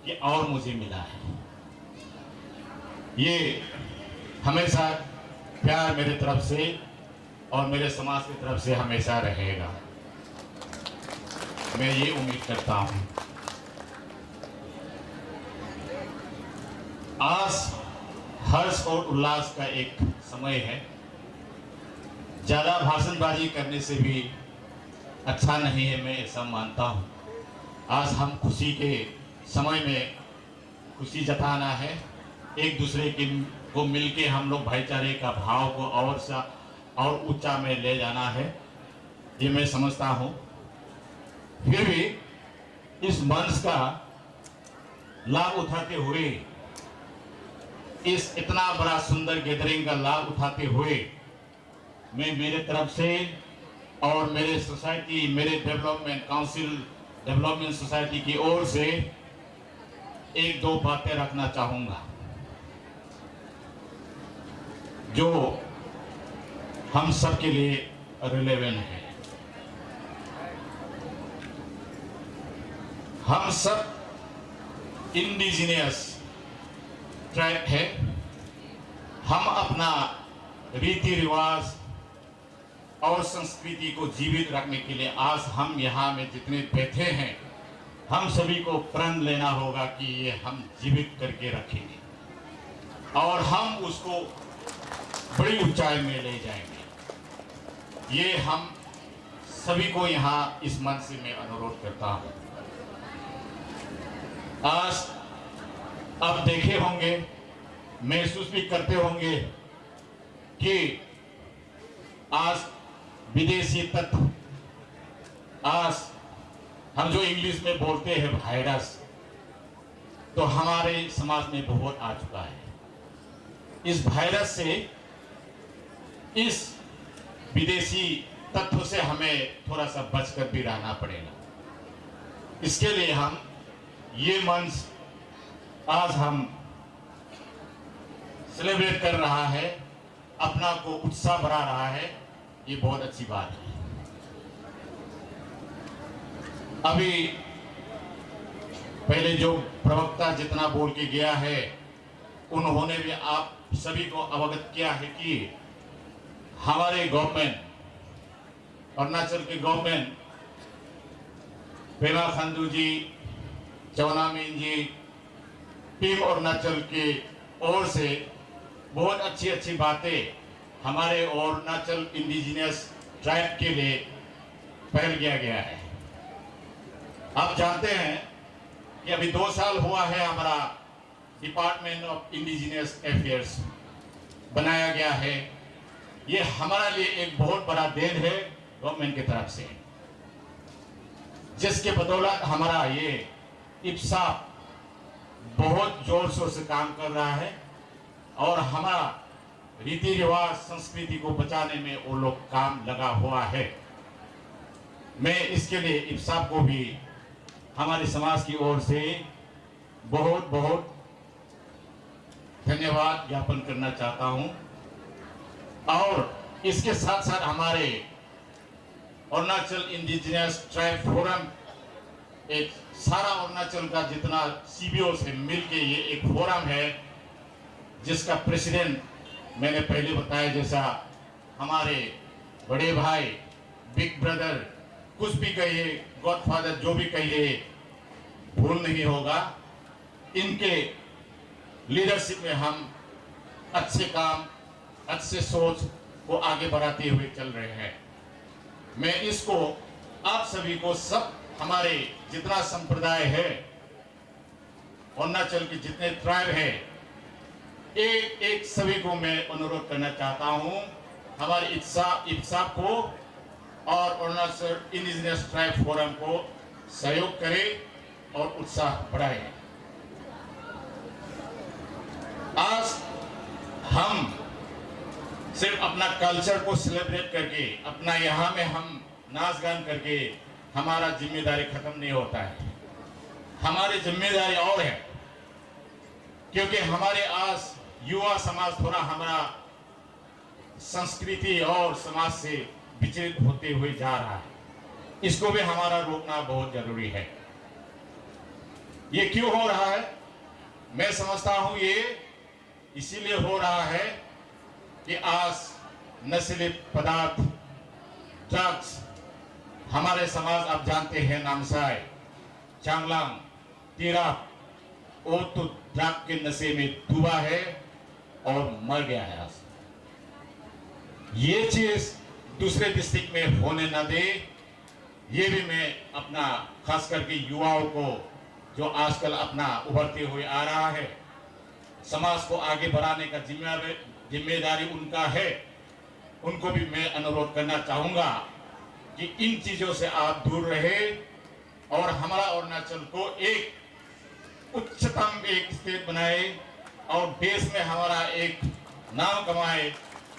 कि और मुझे मिला है। ये हमेशा प्यार मेरे तरफ से और मेरे समाज की तरफ से हमेशा रहेगा, मैं ये उम्मीद करता हूँ। आज हर्ष और उल्लास का एक समय है। ज्यादा भाषणबाजी करने से भी अच्छा नहीं है, मैं ऐसा मानता हूँ। आज हम खुशी के समय में खुशी जताना है, एक दूसरे को मिलके हम लोग भाईचारे का भाव को और ऊंचा में ले जाना है, ये मैं समझता हूँ। फिर भी इस मंच का लाभ उठाते हुए, इस इतना बड़ा सुंदर गैदरिंग का लाभ उठाते हुए, मैं मेरे तरफ से और मेरे सोसाइटी, मेरे डेवलपमेंट काउंसिल, डेवलपमेंट सोसाइटी की ओर से एक दो बातें रखना चाहूंगा जो हम सब के लिए रिलेवेंट है। हम सब इंडिजिनियस ट्राइब है। हम अपना रीति रिवाज और संस्कृति को जीवित रखने के लिए आज हम यहाँ में जितने बैठे हैं, हम सभी को प्रण लेना होगा कि ये हम जीवित करके रखेंगे और हम उसको बड़ी ऊंचाई में ले जाएंगे। ये हम सभी को यहाँ इस मंच से मैं अनुरोध करता हूँ। आज आप देखे होंगे, महसूस भी करते होंगे कि आज विदेशी तत्व, आज हम जो इंग्लिश में बोलते हैं वायरस, तो हमारे समाज में बहुत आ चुका है। इस वायरस से, इस विदेशी तत्व से हमें थोड़ा सा बचकर भी रहना पड़ेगा। इसके लिए हम ये मंच आज हम सेलिब्रेट कर रहा है, अपना को उत्साह बढ़ा रहा है, ये बहुत अच्छी बात है। अभी पहले जो प्रवक्ता जितना बोल के गया है, उन्होंने भी आप सभी को अवगत किया है कि हमारे गवर्नमेंट, अरुणाचल के गवर्नमेंट, पेमा खांडू जी, चौनामीन जी, टीम अरुणाचल के ओर से बहुत अच्छी अच्छी बातें हमारे अरुणाचल इंडिजिनियस ट्राइब के लिए पहल किया गया है। आप जानते हैं कि अभी 2 साल हुआ है हमारा डिपार्टमेंट ऑफ इंडिजिनियस अफेयर्स बनाया गया है। ये हमारा लिए एक बहुत बड़ा देन है गवर्नमेंट की तरफ से, जिसके बदौलत हमारा ये इप्सा बहुत जोर शोर से काम कर रहा है और हमारा रीति रिवाज संस्कृति को बचाने में वो लोग काम लगा हुआ है। मैं इसके लिए इप्सा को भी हमारे समाज की ओर से बहुत बहुत धन्यवाद ज्ञापन करना चाहता हूं। और इसके साथ साथ हमारे अरुणाचल इंडिजिनियस ट्राइब फोरम, एक सारा अरुणाचल का जितना सीबीओ से मिलके ये एक फोरम है जिसका प्रेसिडेंट मैंने पहले बताया जैसा हमारे बड़े भाई, बिग ब्रदर, कुछ भी कहिए, गॉडफादर, जो भी कहिए, भूल नहीं होगा। इनके लीडरशिप में हम अच्छे काम, अच्छे सोच को आगे बढ़ाते हुए चल रहे हैं। मैं इसको आप सभी को, सब हमारे जितना संप्रदाय है, अरुणाचल के जितने ट्राइब है, एक एक सभी को मैं अनुरोध करना चाहता हूं, हमारे इफ्सा को और अरुणाचल इंडिजिनियस ट्राइब फोरम को सहयोग करें और उत्साह बढ़ाएं। आज हम सिर्फ अपना कल्चर को सेलिब्रेट करके, अपना यहाँ में हम नाच गान करके हमारा जिम्मेदारी खत्म नहीं होता है। हमारी जिम्मेदारी और है, क्योंकि हमारे आज युवा समाज थोड़ा हमारा संस्कृति और समाज से विचलित होते हुए जा रहा है। इसको भी हमारा रोकना बहुत जरूरी है। ये क्यों हो रहा है? मैं समझता हूं ये इसीलिए हो रहा है कि आज नशीले पदार्थ, ड्रग्स, हमारे समाज आप जानते हैं, नामसाई, चांगलांग, तिराप, वो तो ड्रग के नशे में डूबा है और मर गया है। आज ये चीज दूसरे डिस्ट्रिक्ट में होने न दे, ये भी मैं अपना खास करके युवाओं को, जो आजकल अपना उभरते हुए आ रहा है, समाज को आगे बढ़ाने का जिम्मेदारी उनका है, उनको भी मैं अनुरोध करना चाहूंगा कि इन चीजों से आप दूर रहे और हमारा अरुणाचल को एक उच्चतम एक स्टेट बनाए और देश में हमारा एक नाम कमाए,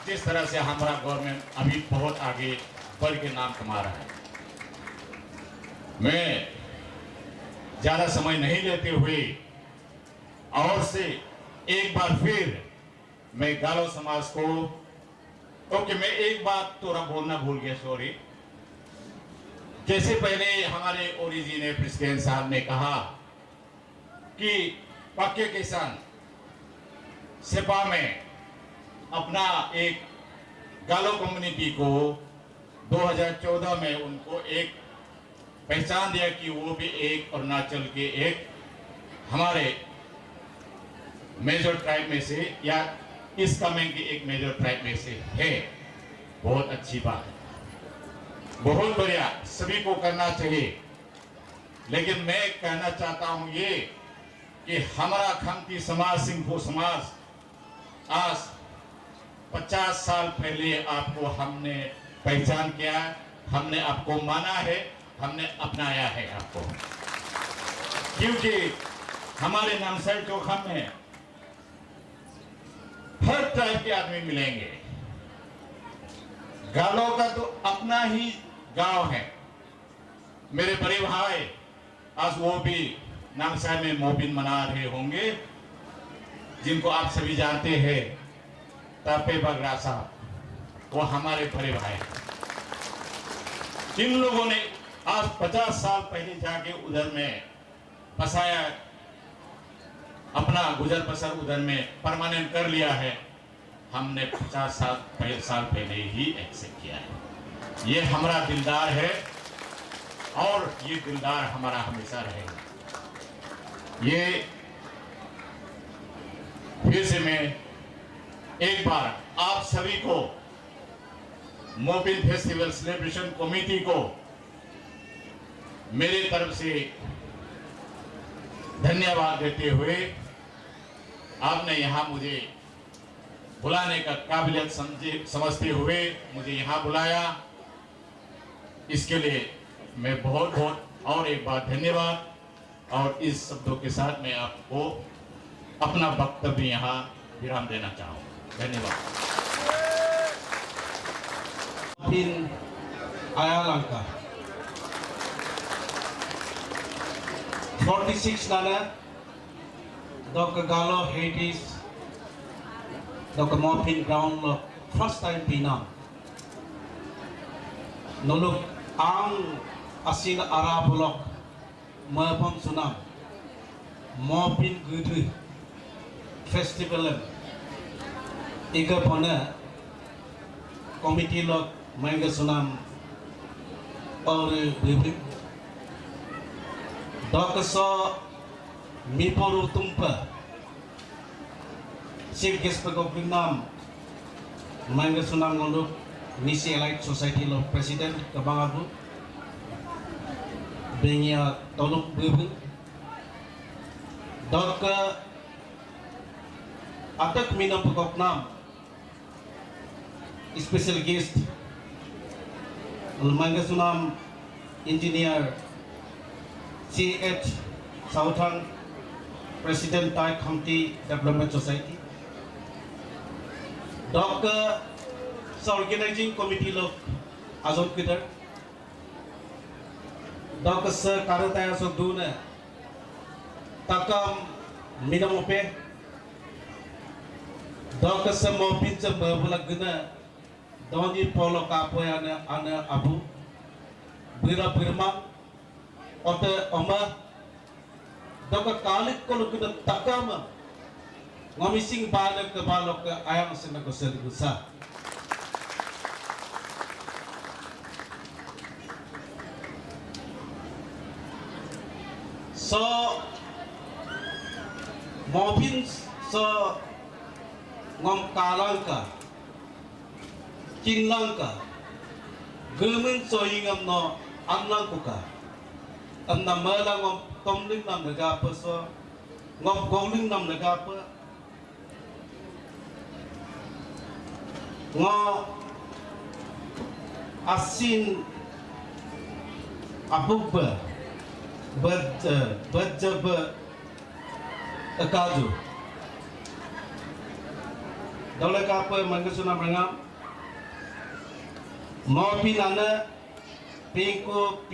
जिस तरह से हमारा गवर्नमेंट अभी बहुत आगे बढ़ के नाम कमा रहा है। मैं ज्यादा समय नहीं लेते हुए और से एक बार फिर मैं गालो समाज को, ओके, मैं एक बात थोड़ा बोलना भूल गया, सॉरी। जैसे पहले हमारे ओरिजिन ने, प्रेसिडेंट साहब ने कहा कि पक्के किसान सेपा में अपना एक गालो कम्युनिटी को 2014 में उनको एक पहचान दिया कि वो भी एक अरुणाचल के एक हमारे मेजर ट्राइब में से या इस कमेंट की एक मेजर ट्राइब में से है। बहुत अच्छी बात है, बहुत बढ़िया, सभी को करना चाहिए। लेकिन मैं कहना चाहता हूं ये कि हमारा खमती समाज, सिंघो समाज, आज 50 साल पहले आपको हमने पहचान किया, हमने आपको माना है, हमने अपनाया है आपको, क्योंकि हमारे नामसाई चौखा में हर टाइप के आदमी मिलेंगे। गालों का तो अपना ही गांव है। मेरे बड़े भाई आज वो भी नामसाई में मोबिन मना रहे होंगे, जिनको आप सभी जानते हैं, तापे बगरा साहब, वो हमारे बड़े भाई। इन लोगों ने आज 50 साल पहले जाके उधर में बसाया, अपना गुजर बसर उधर में परमानेंट कर लिया है। हमने 50 साल पहले ही एक्सेप्ट किया है। ये हमारा दिलदार है और ये दिलदार हमारा हमेशा रहेगा। ये फिर से मैं एक बार आप सभी को, मोबिन फेस्टिवल सेलिब्रेशन कमेटी को मेरे तरफ से धन्यवाद देते हुए, आपने यहाँ मुझे बुलाने का काबिलियत समझते हुए मुझे यहाँ बुलाया, इसके लिए मैं बहुत बहुत और एक बार धन्यवाद। और इस शब्दों के साथ मैं आपको अपना वक्तव्य यहाँ विराम देना चाहूँगा। धन्यवाद। In Ayalanka 46 nana Dr. Galo Hades Dr. Morphin ground first time Pinam nolok ang asin arabolok mapam sunam mopin gudu festival iga pona komiti lok mangga sunam और डॉक्टर मीपोरु तुम्पा चीफ गेस्ट पे को नाम मांगे सुनाम गोंडो निसी एलाइट सोसाइटी लो president कबांगाबु Bengia तोलुक बेबु doctor अटक मीनम पे को नाम special guest मांगे Sunam engineer CH Southern President Thai County Development Society Doctor Organizing Committee of Azot Kider Doctor Sir Karataya Soduna Takam Minamope Doctor Sir Mopinsa Berbulaguna Doni Polo Kapoyana Ana Abu Bira Birma Ote Oma Dr. Kalik kalau kita takam ngamising balik ke balok ke ayam senang keserigusa. So mungkin so ngom kalangka kinlangka gemen so ingam no anlang kuka amna malang ngom tomling nam lega apa so ngom gongling nam lega apa ngo asin abubba bajab akaju dole ka apa mangasuna brangam mopi nana pingko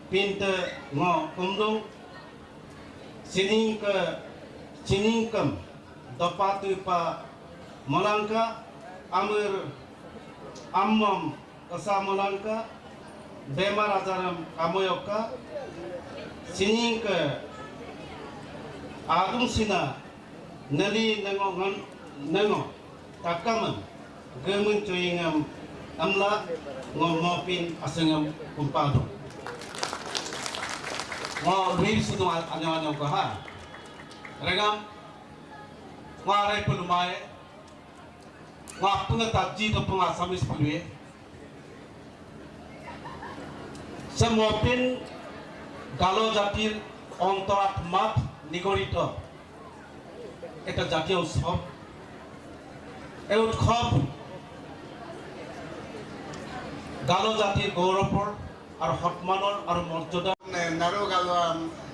pinta ngo kumdung siningkam dapatu pa malangka amir ammam asa malangka bemar ajaram amoyoka siningka adung sina nali nengo takaman gemen cuingam amla ngomopin asengam kumpado ngo luir sudu anyo ko ha regam ngare pulumae ngapunga taji to punga samis pulue semopin galo jatir ontorat mat nigorito eta জাতীয় উৎসব এই উৎসৱ গালো জাতিৰ গৌৰৱৰ আৰু সন্মানৰ আৰু মৰ্যাদা नारो गालो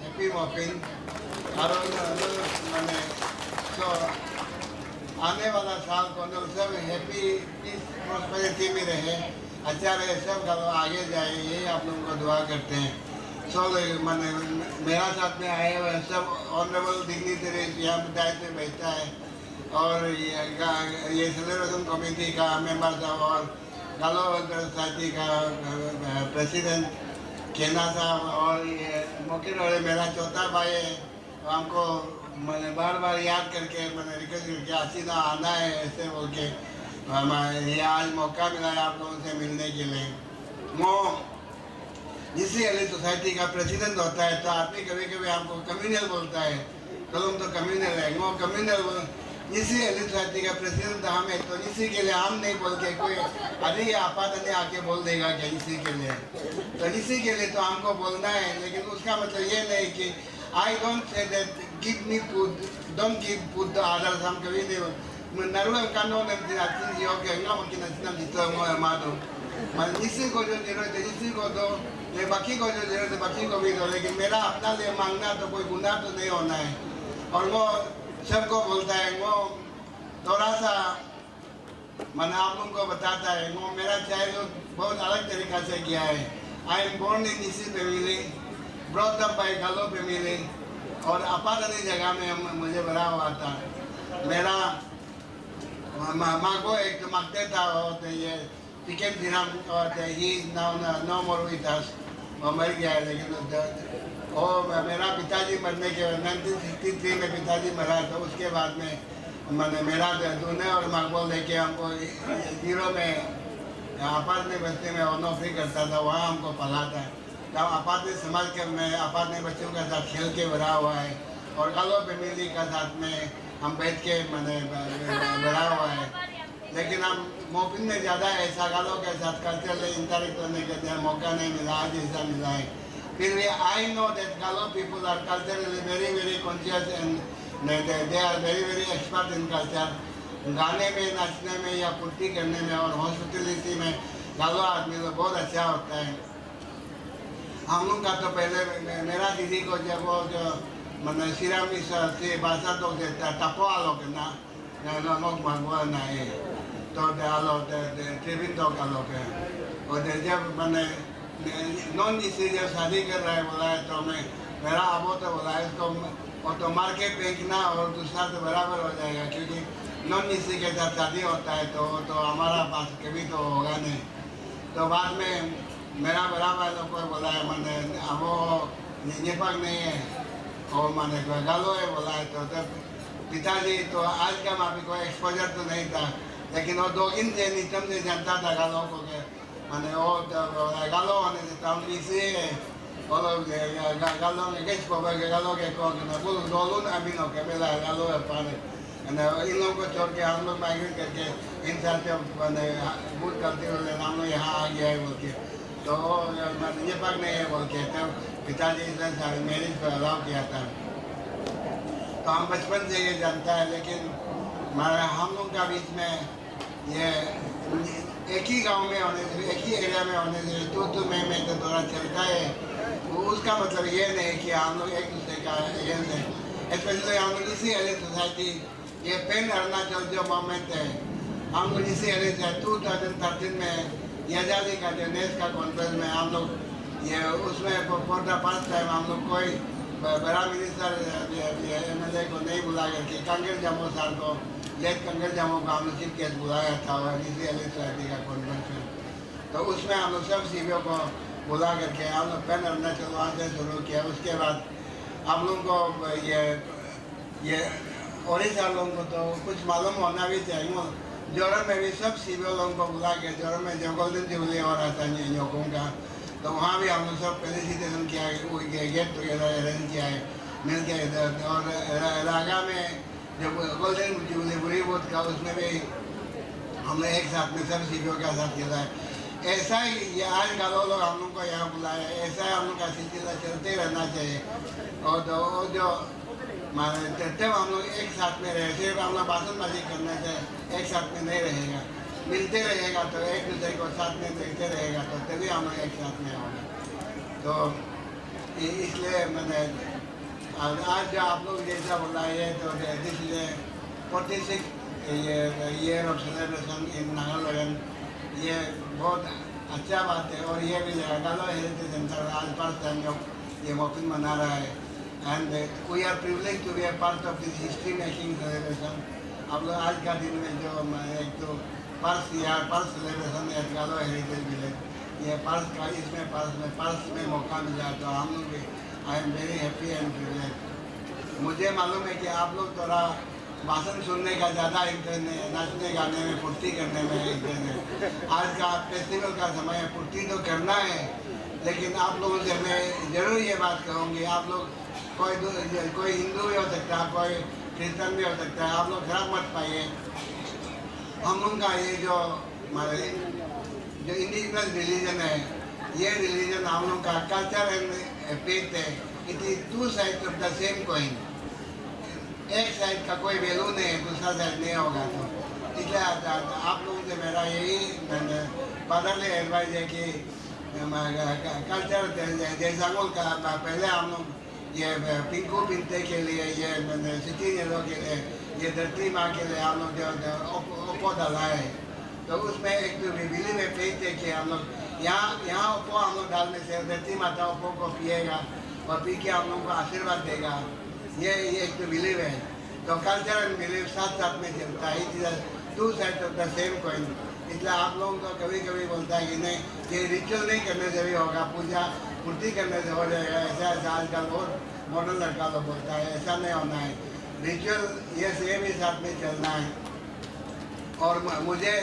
हैप्पी मॉपिंग और माने तो आने वाला साल को सब हैप्पी पीस प्रॉस्पेरिटी में रहे अच्छा रहे सब गालो आगे जाए यही आप लोगों को दुआ करते हैं सब माने मेरा साथ में आए हुए सब ऑनरेबल डिग्निटरीज यहाँ पे दायित्व में बैठा है और ये सेलिब्रेशन कमेटी का मेंबर साहब और गालो सोसाइटी का प्रेसिडेंट केना साहब और ये मौके वाले मेरा चौथा भाई है हमको मैंने बार बार याद करके मैंने रिक्वेस्ट करके आसीना आना है ऐसे बोल के ये आज मौका मिला है आप लोगों से मिलने के लिए वो जिससे वाली सोसाइटी का प्रेसिडेंट होता है तो आदमी कभी कभी आपको कम्युनल बोलता है तो तुम तो कम्युनल है वो कम्युनल इसी वाली सोसाइटी का प्रेसिडेंट हमें तो इसी के लिए हम नहीं बोल के कोई अरे आपात ने आके बोल देगा क्या इसी के लिए तो इसी के लिए तो हमको बोलना है लेकिन उसका मतलब ये नहीं कि I don't say that give me food don't give food the others हम कभी नहीं नरुआ कानून में दिनाती जो के ना मत ना जितना मो मारो मैं इसी को जो जरूरत है इसी को दो ये बाकी को जो जरूरत है बाकी को भी दो लेकिन मेरा अपना लिए मांगना तो कोई गुनाह तो नहीं होना है और वो सबको बोलता है वो थोड़ा सा मैंने आप लोगों को बताता है वो मेरा चाइल्डहुड बहुत अलग तरीका से किया है आई एम बोर्न इन इसी फैमिली ब्रॉट अप बाय गालो फैमिली और अपादनी जगह में मुझे बड़ा हुआ था मेरा माँ को एक मांगते था और ये Piken Dinam, he is now no more with us. मर गया है, लेकिन मेरा पिताजी मरने के 1963 में पिताजी मरा, तो उसके बाद में मैंने मेरा दूने और मकबूल लेके हमको जीरो में अपार्टमेंट बस्ती में नौकरी करता था, वहाँ हमको पढ़ा था। तब अपार्टमेंट समझ के मैं अपार्टमेंट बच्चों के साथ खेल के बड़ा हुआ है, और गालो फैमिली का साथ में हम बैठ के मैंने बड़ा हुआ है। लेकिन हम मोपिन में ज़्यादा ऐसा गालों के साथ कल्चरल इंटरेक्ट होने के लिए मौका नहीं मिला, आज ऐसा मिला है। फिर भी I know that Galo people are culturally very conscious and they are very expert in culture. गाने में, नाचने में या पुट्टी करने में और हॉस्पिटलिटी में गालो आदमी लोग बहुत अच्छा होता है। हम लोग का तो पहले मेरा दीदी को जब वो जो मैंने सिरामिस से भाषा तो देता टपो आलो के ना लोग मंगवा ना है, तो दे आलो ट्रिबिन तो आलो के, और जब मैंने नॉन इसी जब शादी कर रहा है बोला है, तो मैं मेरा अबो तो बोला है इसको और तो मार के फेंकना और दूसरा तो बराबर हो जाएगा, क्योंकि नॉन इसी के साथ शादी होता है तो हमारा पास कभी तो होगा नहीं। तो बाद में मेरा बराबर लोग को बोला है मैंने अब वो निपक नहीं है और मैंने गालो है बोला है, तो तब पिताजी तो आज का माफी कोई एक्सपोजर तो नहीं था, लेकिन वो दो दिन से नितम से जानता था गालो को के मैंने वो गालो होने से हम इसी गालो ने कैसे पकड़ के गालो के को ना बोल दोलून अभी नो के बेला गालो है पाने, इन लोगों को छोड़ के हम लोग माइग्रेट करके इन साल से मैंने बूट करते हुए हम लोग यहाँ आ गया है बोल के, तो ये पक नहीं है बोल के, तब पिताजी ने सारी मैरिज को अलाउ किया था। तो हम बचपन से ये जानता है, लेकिन हम लोग का बीच में ये एक ही गांव में होने से, एक ही एरिया में होने से तू मैं तो थोड़ा चलता है, उसका मतलब ये नहीं कि हम लोग एक दूसरे का अगेंस्ट है। स्पेशली हम लोग इसी एरिया सोसाइटी ये पेन अरुणाचल जो मूवमेंट है, हम लोग इसी एरिया से 2013 में आज़ादी का जो नेस का कॉन्फ्रेंस में हम लोग ये उसमें फॉर द फर्स्ट टाइम हम लोग कोई बड़ा मिनिस्टर MLA को नहीं बुला करके कांग्रेस जम्मू साल को लेट कांग्रेस जम्मू का हम लोग चीफ गेस्ट बुलाया था इसी एलिट सोसाइटी का कॉन्फ्रेंस में। तो उसमें हम लोग सब सीबीओ को बुला करके हम लोग पेन अरुणाचल वहाँ से शुरू किया। उसके बाद हम लोग को ये ओडिशा लोगों को तो कुछ मालूम होना भी चाहिए, जोरम में भी सब सीबीओ लोगों को बुला के जोरम में जो गोल्डन जुबली हो रहा था योगों का, तो वहाँ भी हम लोग सब फेलिसिटेशन किया, गेट टुगेदर अरेंज किया है मिल के, और रागा में जो गोल्डन जुबली बुरी बोध का उसमें भी हमने एक साथ में सब सीबीओ के साथ खेला है। ऐसा ही ये आज का लोग हम लोग को यहाँ बुलाया, ऐसा ही हम लोग का सिलसिला चलते रहना चाहिए। और जो माने जब हम लोग एक साथ में रहे, सिर्फ हम लोग भाषणबाजी करने से एक साथ में नहीं रहेगा, मिलते रहेगा तो एक दूसरे को साथ में देखते रहेगा तो तभी हम लोग एक साथ में होंगे। तो इसलिए मैंने आज जो आप लोग जैसा बोला है, तो this is 46 year of celebration in Nagaland, ये बहुत अच्छा बात है। और ये भी गालो हेरिटेज सेंटर आज फर्स्ट टाइम ये मौका मना रहा है, and we are privilege to be a part of this history making celebration. आप लोग आज का दिन में जो एक तो पर्स सेलिब्रेशन है गालो हेरिटेज विलेज, ये पर्स का इसमें पर्स में मौका मिला, तो हम लोग भी I am very happy and privilege. मुझे मालूम है कि आप लोग थोड़ा भाषण सुनने का ज़्यादा इंटरेस्ट है, नाचने गाने में फुर्ती करने में इंटरेस्ट है। आज का फेस्टिवल का समय है, फुर्ती तो करना है, लेकिन आप लोगों से मैं ज़रूर ये बात कहूँगी, आप लोग कोई हिंदू भी हो सकता है, कोई क्रिश्चियन भी हो सकता है, आप लोग खराब मत पाइए। हम लोग का ये जो हमारे जो इंडिजिनस रिलीजन है, ये रिलीजन हम लोग का कल्चर एंड फेथ है, it is two side of the same coin. एक साइड का कोई वैल्यू नहीं है, दूसरा साइड नहीं होगा। तो इसलिए आप लोगों से मेरा यही फादरली एडवाइस है कि कल्चर जैसा का पहले हम लोग ये पिंकू पिंते के लिए, ये सिटी येलो के लिए, ये धरती माँ के लिए हम लोग जो ओप्पो डाला है, तो उसमें एक तो बिलीव है, फेथ है कि हम लोग यहाँ ओप्पो हम लोग डालने से धरती माता ओप्पो को पिएगा और पी के हम लोग को आशीर्वाद देगा, ये एक तो बिलीव है। तो कल्चर एंड बिलीव साथ साथ में चलता है। Two side of the same coin. इसलिए आप लोगों को कभी कभी बोलता है कि नहीं ये रिचुअल नहीं करने से भी होगा, पूजा पूर्ति करने से हो जाएगा, ऐसा ऐसा आजकल और मॉडर्न लड़का लोग बोलता है, ऐसा नहीं होना है। रिचुअल ये सेम ही साथ में चलना है। और मुझे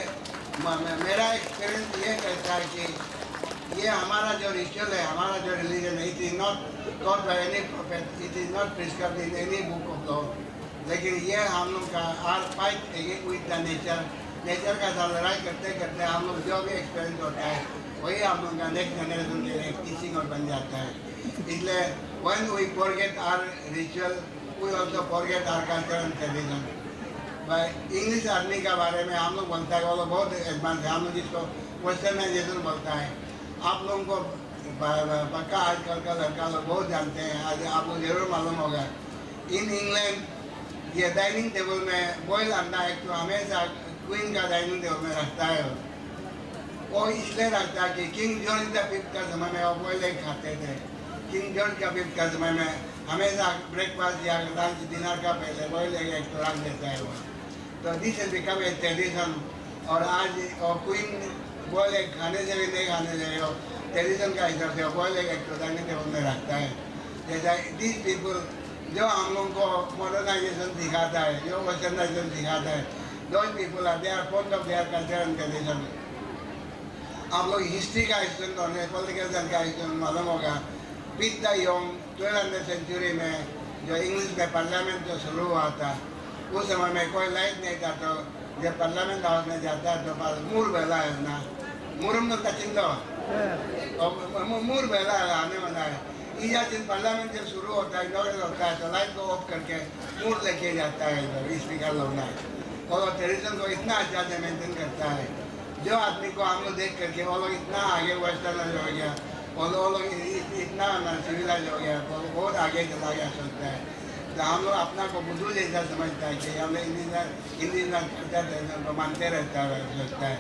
मेरा एक्सपीरियंस ये कहता है कि ये हमारा जो रिचुअल है, हमारा जो रिलीजन है, it is not taught by any prophet, it is not prescribed in any book of law, लेकिन ये हम लोग का our fight with the nature का साथ लड़ाई करते करते हम लोग जो भी एक्सपीरियंस होता है वही हम लोग का नेक्स्ट जनरेशन के लिए टीचिंग और बन जाता है। इसलिए when we forget our ritual we also forget our culture and tradition. English army के बारे में हम लोग बोलता है, वो लोग बहुत एडवांस है, हम लोग जिसको वेस्टर्नाइजेशन बोलता है। आप लोगों को पक्का आजकल का लड़का लोग बहुत जानते हैं, आज आप लोग जरूर मालूम होगा। इन इंग्लैंड ये डाइनिंग टेबल में बॉयल अंडा एक तो हमेशा क्वीन का डाइनिंग टेबल में रखता है। वो इसलिए रखता है कि किंग जॉर्ज द फिफ्थ का समय में वो बॉयल एग खाते थे। किंग जॉर्ज का फिफ्थ का समय में हमेशा ब्रेकफास्ट या लंच डिनर का पहले बॉयल एग एक तो रख देता है वो। तो this has become a tradition. और आज क्वीन बॉयल एग खाने से भी नहीं खाने से हो ट्रेडिशन का हिसाब से बॉयल एग एक तो डाइनिंग टेबल में रखता है। जैसा दिस पीपल जो हम लोगों को मॉडर्नाइजेशन सिखाता है, जो वेस्टर्नाइजेशन सिखाता है, those people are they are fond of their culture and tradition। आप लोग हिस्ट्री का स्टूडेंट होने, पॉलिटिकल साइंस का स्टूडेंट मालूम होगा। विद द यंग 12वीं सेंचुरी में जो इंग्लिश में पार्लियामेंट जो शुरू हुआ था, उस समय में कोई लाइट नहीं था, तो जब पार्लियामेंट हाउस में जाता है तो मूर बेला है ना, मुरम तो चिंता मूर बेला आने वाला है। या जिन पार्लियामेंट जब शुरू होता है, इनॉग्रेट होता है, तो लाइट को ऑफ करके मूर लेके जाता है इधर स्पीकर लोग ना, और ट्रेडिशन को इतना अच्छा से मेंटेन करता है। जो आदमी को हम लोग देख करके वो लोग इतना आगे वेस्टर्नाइज हो गया, और वो लोग इतना सिविलाइज हो गया, तो बहुत आगे चला गया सोचता है। तो हम लोग अपना को बुद्धू जैसा समझता है कि हम लोग इंडियन कल्चर को मानते रहता है, सोचता है,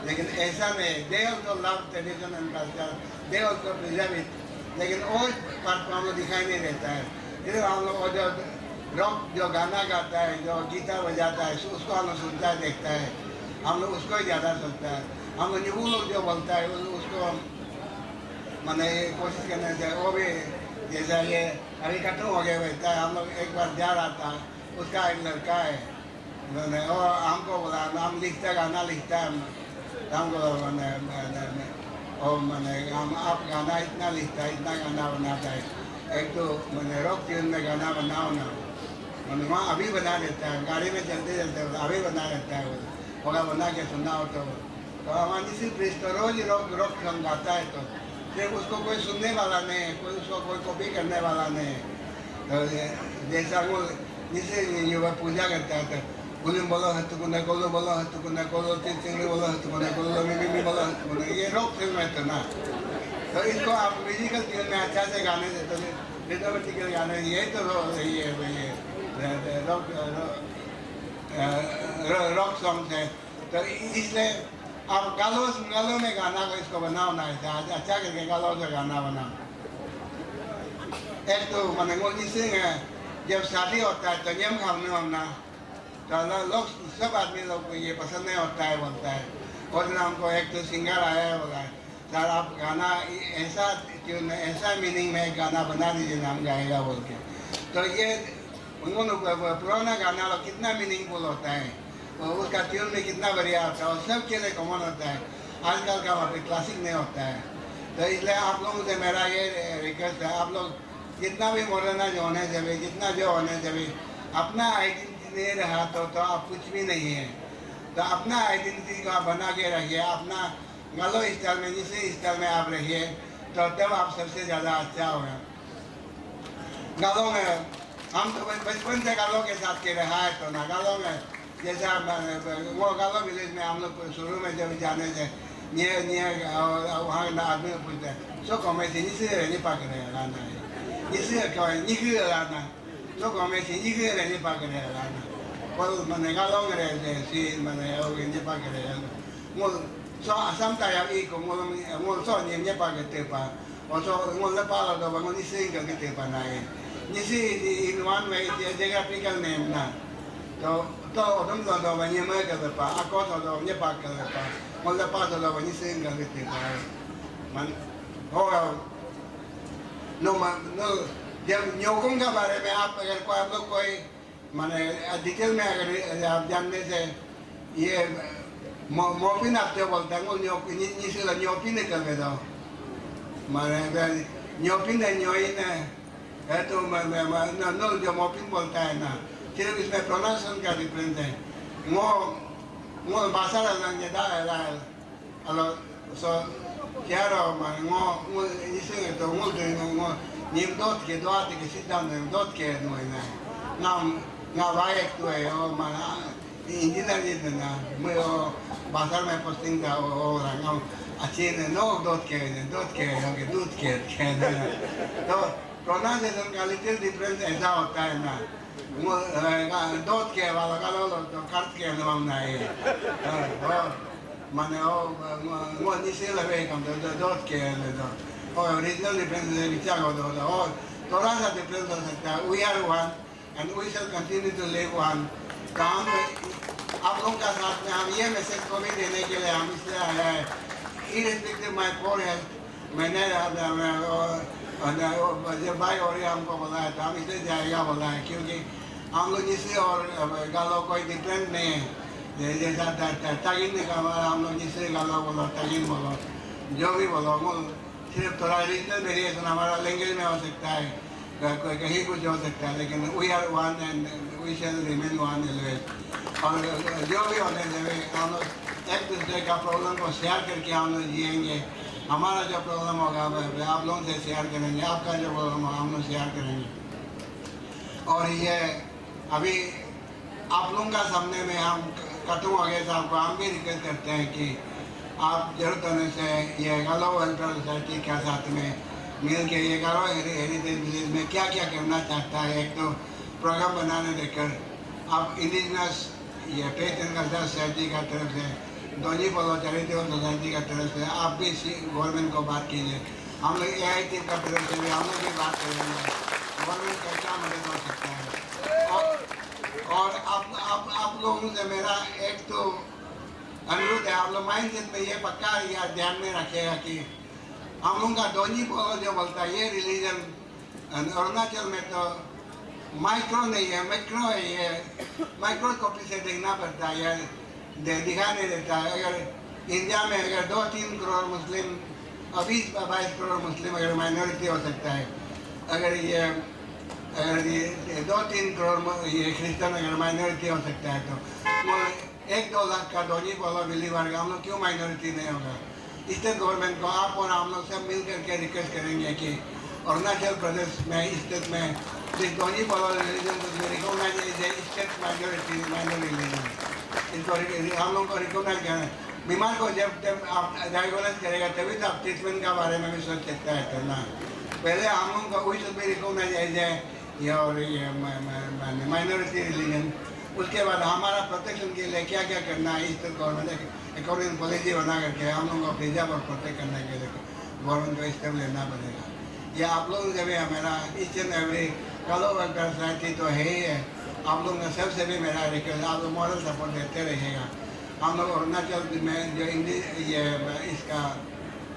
लेकिन ऐसा नहीं। They also love tradition and culture, they also preserve it, लेकिन और पार्ट को हम लोग दिखाई नहीं देता है। फिर हम लोग जो रॉक जो गाना गाता है, जो गिटार बजाता है, उसको हम लोग सुनता है, देखता है, हम लोग उसको ही ज़्यादा सोचता है। हम लोग वो लोग जो बोलता है उसको मैंने कोशिश करने से वो भी जैसा ये अभी खत्म हो गया वैसा है। हम लोग एक बार जा रहा था, उसका एक लड़का है, मैंने वो हमको बोला हम लिखता गाना लिखता है, हमको मैंने हम आप गाना इतना लिखता है, इतना गाना बनाता है, एक तो मैंने रॉक ट्यून में गाना बनाओ ना, मैंने वहाँ अभी बना देता है, गाड़ी में चलते चलते अभी बना देता है, बोला बना के सुना हो तो हमारी सिर्फ तो रोज रॉक सॉन्ग गाता है, तो फिर उसको कोई सुनने वाला नहीं है, कोई उसको कोई कॉपी करने वाला नहीं है। तो जैसा वो जिसे युवा पूजा करता है, तो गुलिम बोलो हथुकुने कोलो बोलो हथुकुने कोलो चिंगड़ी बोलो हथुकुने कोलो मिमी बोलो हथुकुने, ये रॉक फिल्म है तो ना। तो इसको आप म्यूजिकल ट्यून में अच्छा से गाने से तो रिदमेटिकल गाने ये तो यही है भाई रॉक सॉन्ग है। तो इसलिए आप गालों में गाना को इसको बनाओ ना, अच्छा करके गालों से गाना बनाओ। एक तो मैंने वो जिसे जब शादी होता है तो नियम खाने होना, तो लोग सब आदमी लोग को ये पसंद नहीं होता है, बोलता है। और दिन हमको एक तो सिंगर आया है, बोला सर आप गाना ऐसा ट्यून ऐसा मीनिंग में गाना बना दीजिए ना, हम गाएगा बोल के। तो ये उन्होंने पुराना गाना लोग कितना मीनिंगफुल होता है, और उसका ट्यून में कितना बढ़िया होता है, और सब के लिए कॉमन होता है। आजकल का वहाँ पे क्लासिक नहीं होता है। तो इसलिए आप लोगों से मेरा ये रिक्वेस्ट है, आप लोग जितना भी मॉडर्नाइज होने से भी, जितना जो होने से भी, अपना आइडेंटिटी नहीं रहा तो आप कुछ भी नहीं है। तो अपना आइडेंटिटी को आप बना के रखिए, अपना गालो स्टाइल में, जिस स्टाइल में आप रहिए, तो तब आप सबसे ज़्यादा अच्छा होगा। गालों में हम तो बचपन से गालों के साथ के रहा है, तो ना गालों में जैसा वो गालो विलेज में हम लोग शुरू में जब जाने से वहाँ आदमी को पूछते हैं सो कौन से इसी रहने पा कर लाना है, इसी निकल लाना सो कौन से निकल रहने पा कर लाना, और मैंने गालों में रहते सी मैंने रहने पा कर वो सो असम का यार एक वो सो नहीं पा के पा, और सो वो लपा लगा वो इसी करके पा ना है, इसी in one way geographical name ना, तो तुम तो वही मैं कर पा आको तो ये पाक कर पा मतलब पास तो वही से कर देते हैं मन होगा नो जब न्योकों का बारे में आप अगर कोई आप लोग कोई माने डिटेल में अगर आप जानने से ये मोपिन आप जो बोलते हैं वो न्योपिन निकल गए तो माने न्योपिन है न्योइन है तो नो जो मोपिन बोलता है ना सिर्फ इसमें प्रोनाउंसिएशन का डिफरेंस है वो भाषा लग जाता है alors so chiaro ma ngo isu to ngo nim dot ke sit down dot ke no na vai tu e o ma indina na mo bazar me posting da o ranga achine no dot ke तो pronunciation का little difference ऐसा होता है ना dot ke वाला का लो तो cut के नाम नहीं माने वो निश्चय लगे कम तो dot के तो और original difference है विचार हो तो और थोड़ा सा difference हो सकता है we are one and we shall continue to live one काम आप लोगों का साथ में हम ये मैसेज को भी देने के लिए हम इसलिए आया है irrespective my poor health मैंने जब भाई और हमको बोला है तो हम इसलिए जाएगा बोला है क्योंकि हम लोग जिससे और गालों कोई डिफरेंट नहीं है जैसा तगिन का हम लोग जिससे गालों बोलो तगिन बोलो जो भी बोलो वो सिर्फ थोड़ा रीजनल वेरिएशन हमारा लैंग्वेज में हो सकता है कोई कहीं कुछ हो सकता है लेकिन we are one and we shall remain one always और जो भी होने देवे हम लोग एक दूसरे का प्रॉब्लम को शेयर करके हम लोग जिएंगे हमारा जो प्रॉब्लम होगा आप लोगों से शेयर करेंगे आपका जो प्रॉब्लम होगा हम लोग शेयर करेंगे और ये अभी आप लोगों का सामने में हम कटू वगैरह साहब को हम भी रिक्वेस्ट करते हैं कि आप जरूरत होने से ये गालो वेलफेयर सोसाइटी के साथ में मिल के ये गालो हेरिटेज विलेज में क्या क्या करना चाहता है एक तो प्रोग्राम बनाने देकर आप इंडिजिनस ये फेथ एंड कल्चरल सोसाइटी का तरफ से दोनी बोलो चैरिटेबल सोसाइटी का तरफ से आप भी गवर्नमेंट को बात कीजिए हम लोग AIT का तरफ से भी हम लोग भी बात करेंगे गवर्नमेंट का क्या मदद हो सकता है और आप लोगों से मेरा एक तो अनुरोध है आप लोग माइंडसेट में ये पक्का या ध्यान में रखेगा कि हम लोगों का दोनी बोलो जो बोलता है ये रिलीजन अरुणाचल में तो माइक्रो नहीं है मैक्रो है ये माइक्रोस्कोपी से देखना पड़ता है दिखा नहीं देता है अगर इंडिया में अगर 2-3 करोड़ मुस्लिम 20-22 करोड़ मुस्लिम अगर माइनॉरिटी हो सकता है अगर ये 2-3 करोड़ ये क्रिश्चियन अगर माइनॉरिटी हो सकता है तो 1-2 लाख का दोनी बोलो बिलीवर हम लोग क्यों माइनॉरिटी नहीं होगा स्टेट गवर्नमेंट को आप और हम लोग सब मिल करके रिक्वेस्ट करेंगे कि अरुणाचल प्रदेश में स्टेट में दोनी बोलो रिलीजन को रिकॉग्नाइज स्टेट माइनॉरिटी रिलीजन इसको हम लोग को रिकॉग्नाइज करना बीमार को जब आप डायग्नोज करेगा तभी तो आप ट्रीटमेंट के बारे में भी सोच सकता है करना पहले हम लोग को वही सब भी रिकॉग्नाइज एज और ये माइनॉरिटी रिलीजन उसके बाद हमारा प्रोटेक्शन के लिए क्या क्या करना है इस तरह गवर्नमेंट अकॉर्डिंग पॉलिसी बना करके हम लोगों को प्रिजर्व और प्रोटेक्ट करने के लिए गवर्नमेंट को स्टेप लेना पड़ेगा ये आप लोग जब हमारा ईच एंड एवरी गालो वेलफेयर सोसाइटी तो है ही है आप लोग सबसे भी मेरा रिक्वेस्ट आप लोग मॉरल सपोर्ट देते रहिएगा हम लोग अरुणाचल में जो ये इसका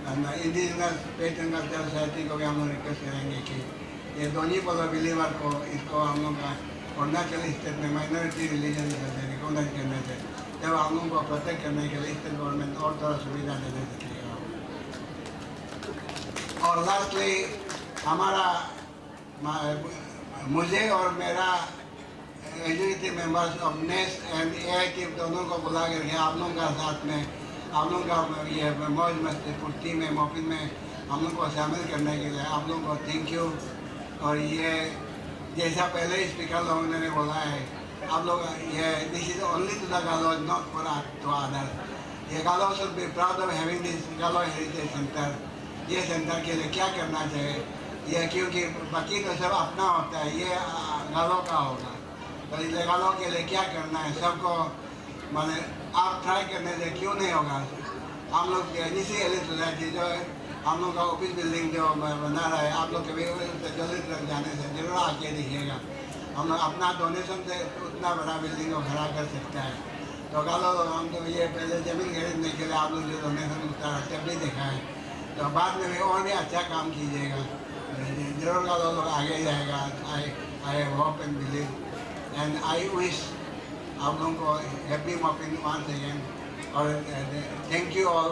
indigenous faith and cultural society को भी हम लोग रिक्वेस्ट करेंगे कि ये दोनी बोलो बिलीवर को इसको हम लोग का अरुणाचल स्टेट में माइनॉरिटी रिलीजन रिकॉग्नाइज करने से जब हम लोगों को प्रोटेक्ट करने के लिए स्टेट गवर्नमेंट और थोड़ा सुविधा देने सकेगा और लास्टली हमारा मुझे और मेरा एग्जीक्यूटिव मेंबर्स ऑफ नेस एंड AIT दोनों को बुला करके आप लोगों का साथ में आप लोगों का ये मौज मस्ती फुर्ती में मौफिन में हम लोग को शामिल करने के लिए आप लोगों को थैंक यू और ये जैसा पहले स्पीकर लोगों ने बोला है आप लोग ये this is only to the Galo not for to other ये Galo should be proud of having this Galo heritage centre ये सेंटर के लिए क्या करना चाहिए ये क्योंकि बाकी तो सब अपना होता है ये गालो का होगा तो इसलिए गालों के लिए क्या करना है सबको माने आप ट्राई करने से क्यों नहीं होगा हम लोग निशी एलिट सोसाइटी जो हम लोग का ऑफिस बिल्डिंग जो बना रहा है आप लोग कभी जल्दी तक जाने से जरूर आके देखिएगा हम अपना डोनेशन से उतना बड़ा बिल्डिंग को खड़ा कर सकता है। तो गालो हम तो ये पहले ज़मीन खरीदने के लिए आप लोग जो डोनेशन उसका स्टेप भी देखा है, तो बाद में भी और भी अच्छा काम कीजिएगा, जरूर गालो लोग आगे जाएगा। I hope and believe and I wish आप लोगों को हैप्पी मॉपिंग वंस अगेन और थैंक यू ऑल।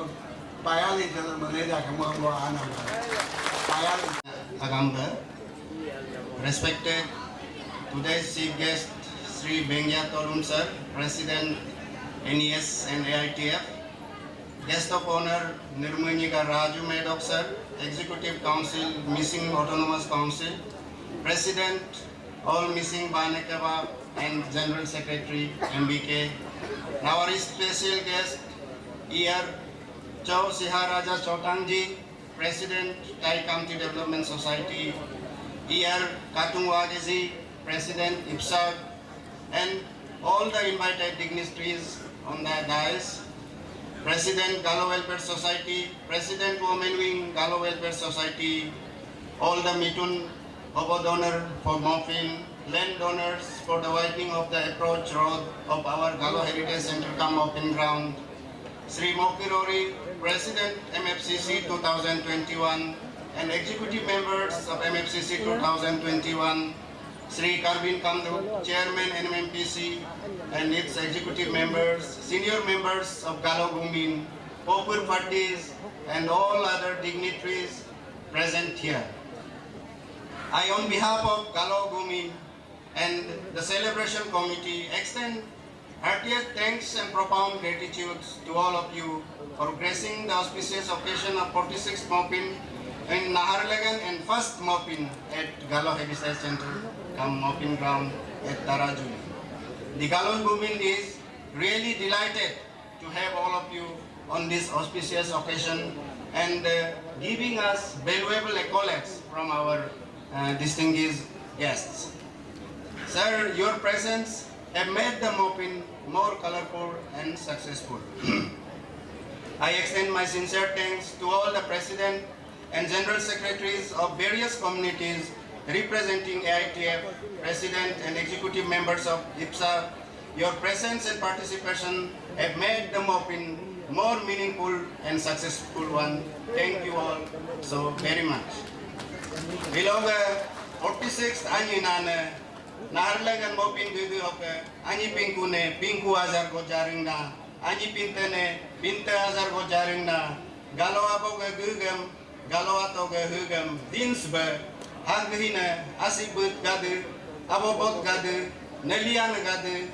पायल चलो मलेजा kamu आना पायल Agamba, respected today's chief guest Sri Bengya Torun sir, President NES and AITF, guest of honor Nirmunika Raju Medok sir, Executive Council Missing Autonomous Council, President All Missing Banekaba and General Secretary MBK. Now our special guest here Chow Siharaja Chotangji, President Thai County Development Society, E.R. Katungwagezi, President IPSA, and all the invited dignitaries on the dais, President Galo Welfare Society, President Women Wing Galo Welfare Society, all the Mitun Obo donor for Mofin, land donors for the widening of the approach road of our Galo Heritage Center come open ground, Sri Mokirori, President MFCC 2021 and executive members of MFCC 2021, Sri Karvin Kamdu, Chairman NMMPC and its executive members, senior members of Galo Gumin, Popur parties and all other dignitaries present here. I on behalf of Galo Gumin and the celebration committee extend heartiest thanks and profound gratitude to all of you for gracing the auspicious occasion of 46th Mopin in Naharlagan and first Mopin at Galo Heritage Center, Mopin ground at Tarajuli. The Galo Gumin is really delighted to have all of you on this auspicious occasion and giving us valuable accolades from our distinguished guests. Sir, your presence have made the Mopin more colorful and successful. I extend my sincere thanks to all the President and General Secretaries of various communities representing AITF, President and Executive members of IPSA. Your presence and participation have made the Mopin more meaningful and successful one. Thank you all so very much. Below 46th Anyinane, Naharlagan Mopin Gugu Hoke, Anyi Pinkune, Pinku Azar Gojaringna, Anyi Pintene, Pinte Azar Gojaringna, Galoa Boga Gugam, Galoa Toga Hugam, Dinsbe, Haghine, Asibut Gadu, Abobot Gadu, Nelian Gadu,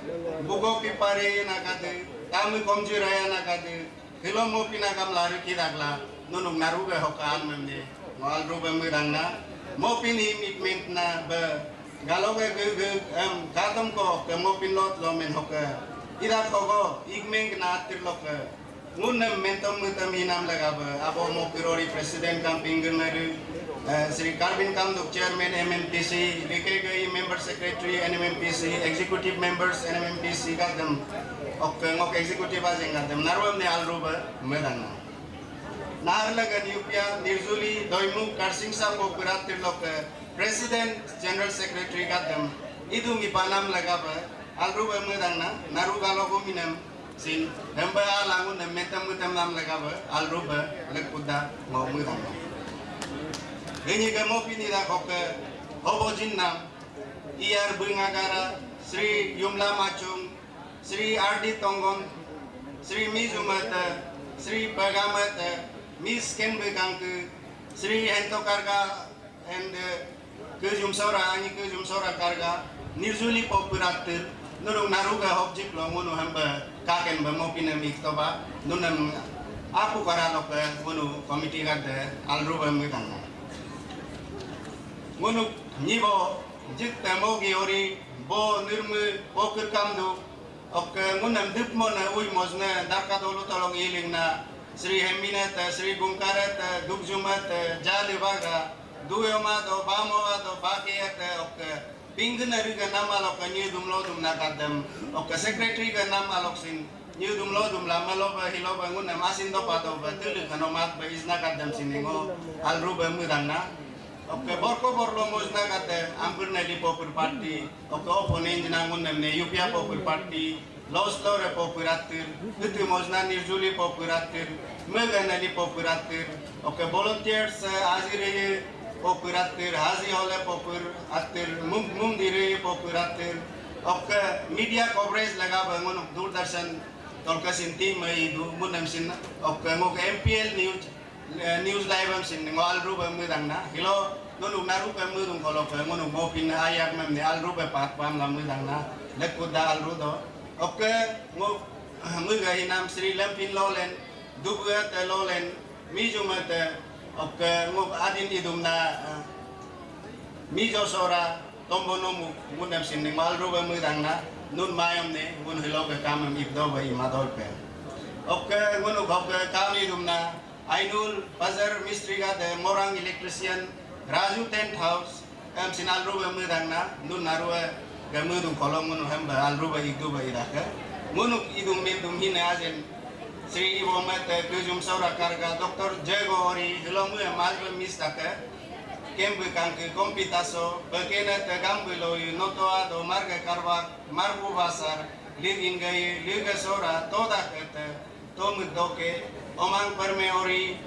Bugo Pipare Nagadu, Tamu Komjiraya Nagadu, Hilomopinagam Lariki Dagla, Nunum Naruga Hokan Mende, Wal Rubam Mudanga, Mopin him it meant na be. Galoge kadam ko kemopin lot lo men hoke ira ko igmeng na tirloke ngunem mentom mutam hinam lagabe abo mopirori president camping gemeru Sri Karvin Kamdu chairman MMPC DKGI member secretary NMMPC executive members NMMPC kadam ok ngok executive azeng kadam narwam ne alruba medana Naharlagan Upia Nirzuli Doimu Karsingsa ko kurat tirloke President General Secretary Kadam Idu Mipanam Lagaba Alruba Mudana Naru Galo Guminam Sin Hamba Alangun and Metam Mutam Lagaba Alruba Lekuda Mudana Hiniga Mopinida Hoka Hobojinam ER Bungagara Sri Yumla Machung Sri Ardi Tongon Sri Mizumata Sri Pagamata Miss Kenbeganku Sri Hentokarga and Kujum Sora, Ani Kujum Sora Karga, Nizuli Popuratur, Nurung Naruga Hobjip Lomunu Hamba, Kaken Bamopina Miktoba, Nunam Apu Karaloka, Munu, Committee at the Alruba Mutana. Munu Nivo, Jikta Mogi Ori, Bo Nurmu, Poker Kamdu, Ok Munam Dipmona, Uimosna, Dakadolutolong Ilingna, Sri Heminata, Sri Bunkarat, Dukjumat, Jalivaga. Duyomat o Bamoat o Bakiat o Pinganari Ganamalok a new dumlodum Nakadam, o secretary Ganamaloksin, new dumlodum Lamaloba, Hiloba, Munam, Asindopat of Tulu Kanomat by Isnakadam Siningo, Alruba Mudana, Oke, borko borlo mozna kate ampur neli popur party. Oke, oponen jenangun nemne UPA popur party. Loslo popuratir, itu mozna nirjuli popuratir, mega neli popuratir. Oke, volunteers azire popuratir, hazi ole popuratir, mum dire popuratir. Oke, media coverage laga bangun Doordarshan tolkasin tim itu munam sin. Oke, ngok MPL news live am sin ngal ruba mudangna. Hilo nunu naru pemudung kalau pengun mau pindah ayak memne al ruba pat pam lam mudangna. Lekuda al rudo. Oke, ngok muga hinam Sri Lampin lolen, dubga te lolen, mijumate. Oke, ngok adin idumna mijo sora tombo nomu munam sin ngal ruba mudangna. Nun mayam ne mun hilo ke kamam ibdo ba imadol pe. Oke, ngunu gok kami idumna Ainul Bazar Mistri ga de Morang electrician Raju Tent House sin al ruba mudangna nun narua gamudum kolom munu hamba al ruba igdu ba iraka munu idum bindum hine azen Sri Ibu Mate Kujum Saura Karga Dr. Jago Ori Hilomu Malbe Mistaka Kembu Kanke Kompitaso Bekena Te Gambulo Notoa Do Marga Karwak Marbu Basar Ligingai Liga Saura Toda Kete Tomud Doke Omang Perme Ori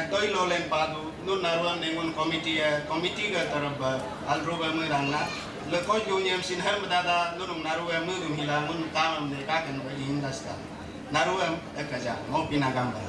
Toilo Len Padu Nun Naruan Nengun Komiti Ga Taraba Al Ruba Mudangna Lekoi Junyam Sin Hem Dada Nunung Naruam Mudum Hilangun Kamam De Kakan Bagi Hindaska Naruam Ekaja Mau Pinagamba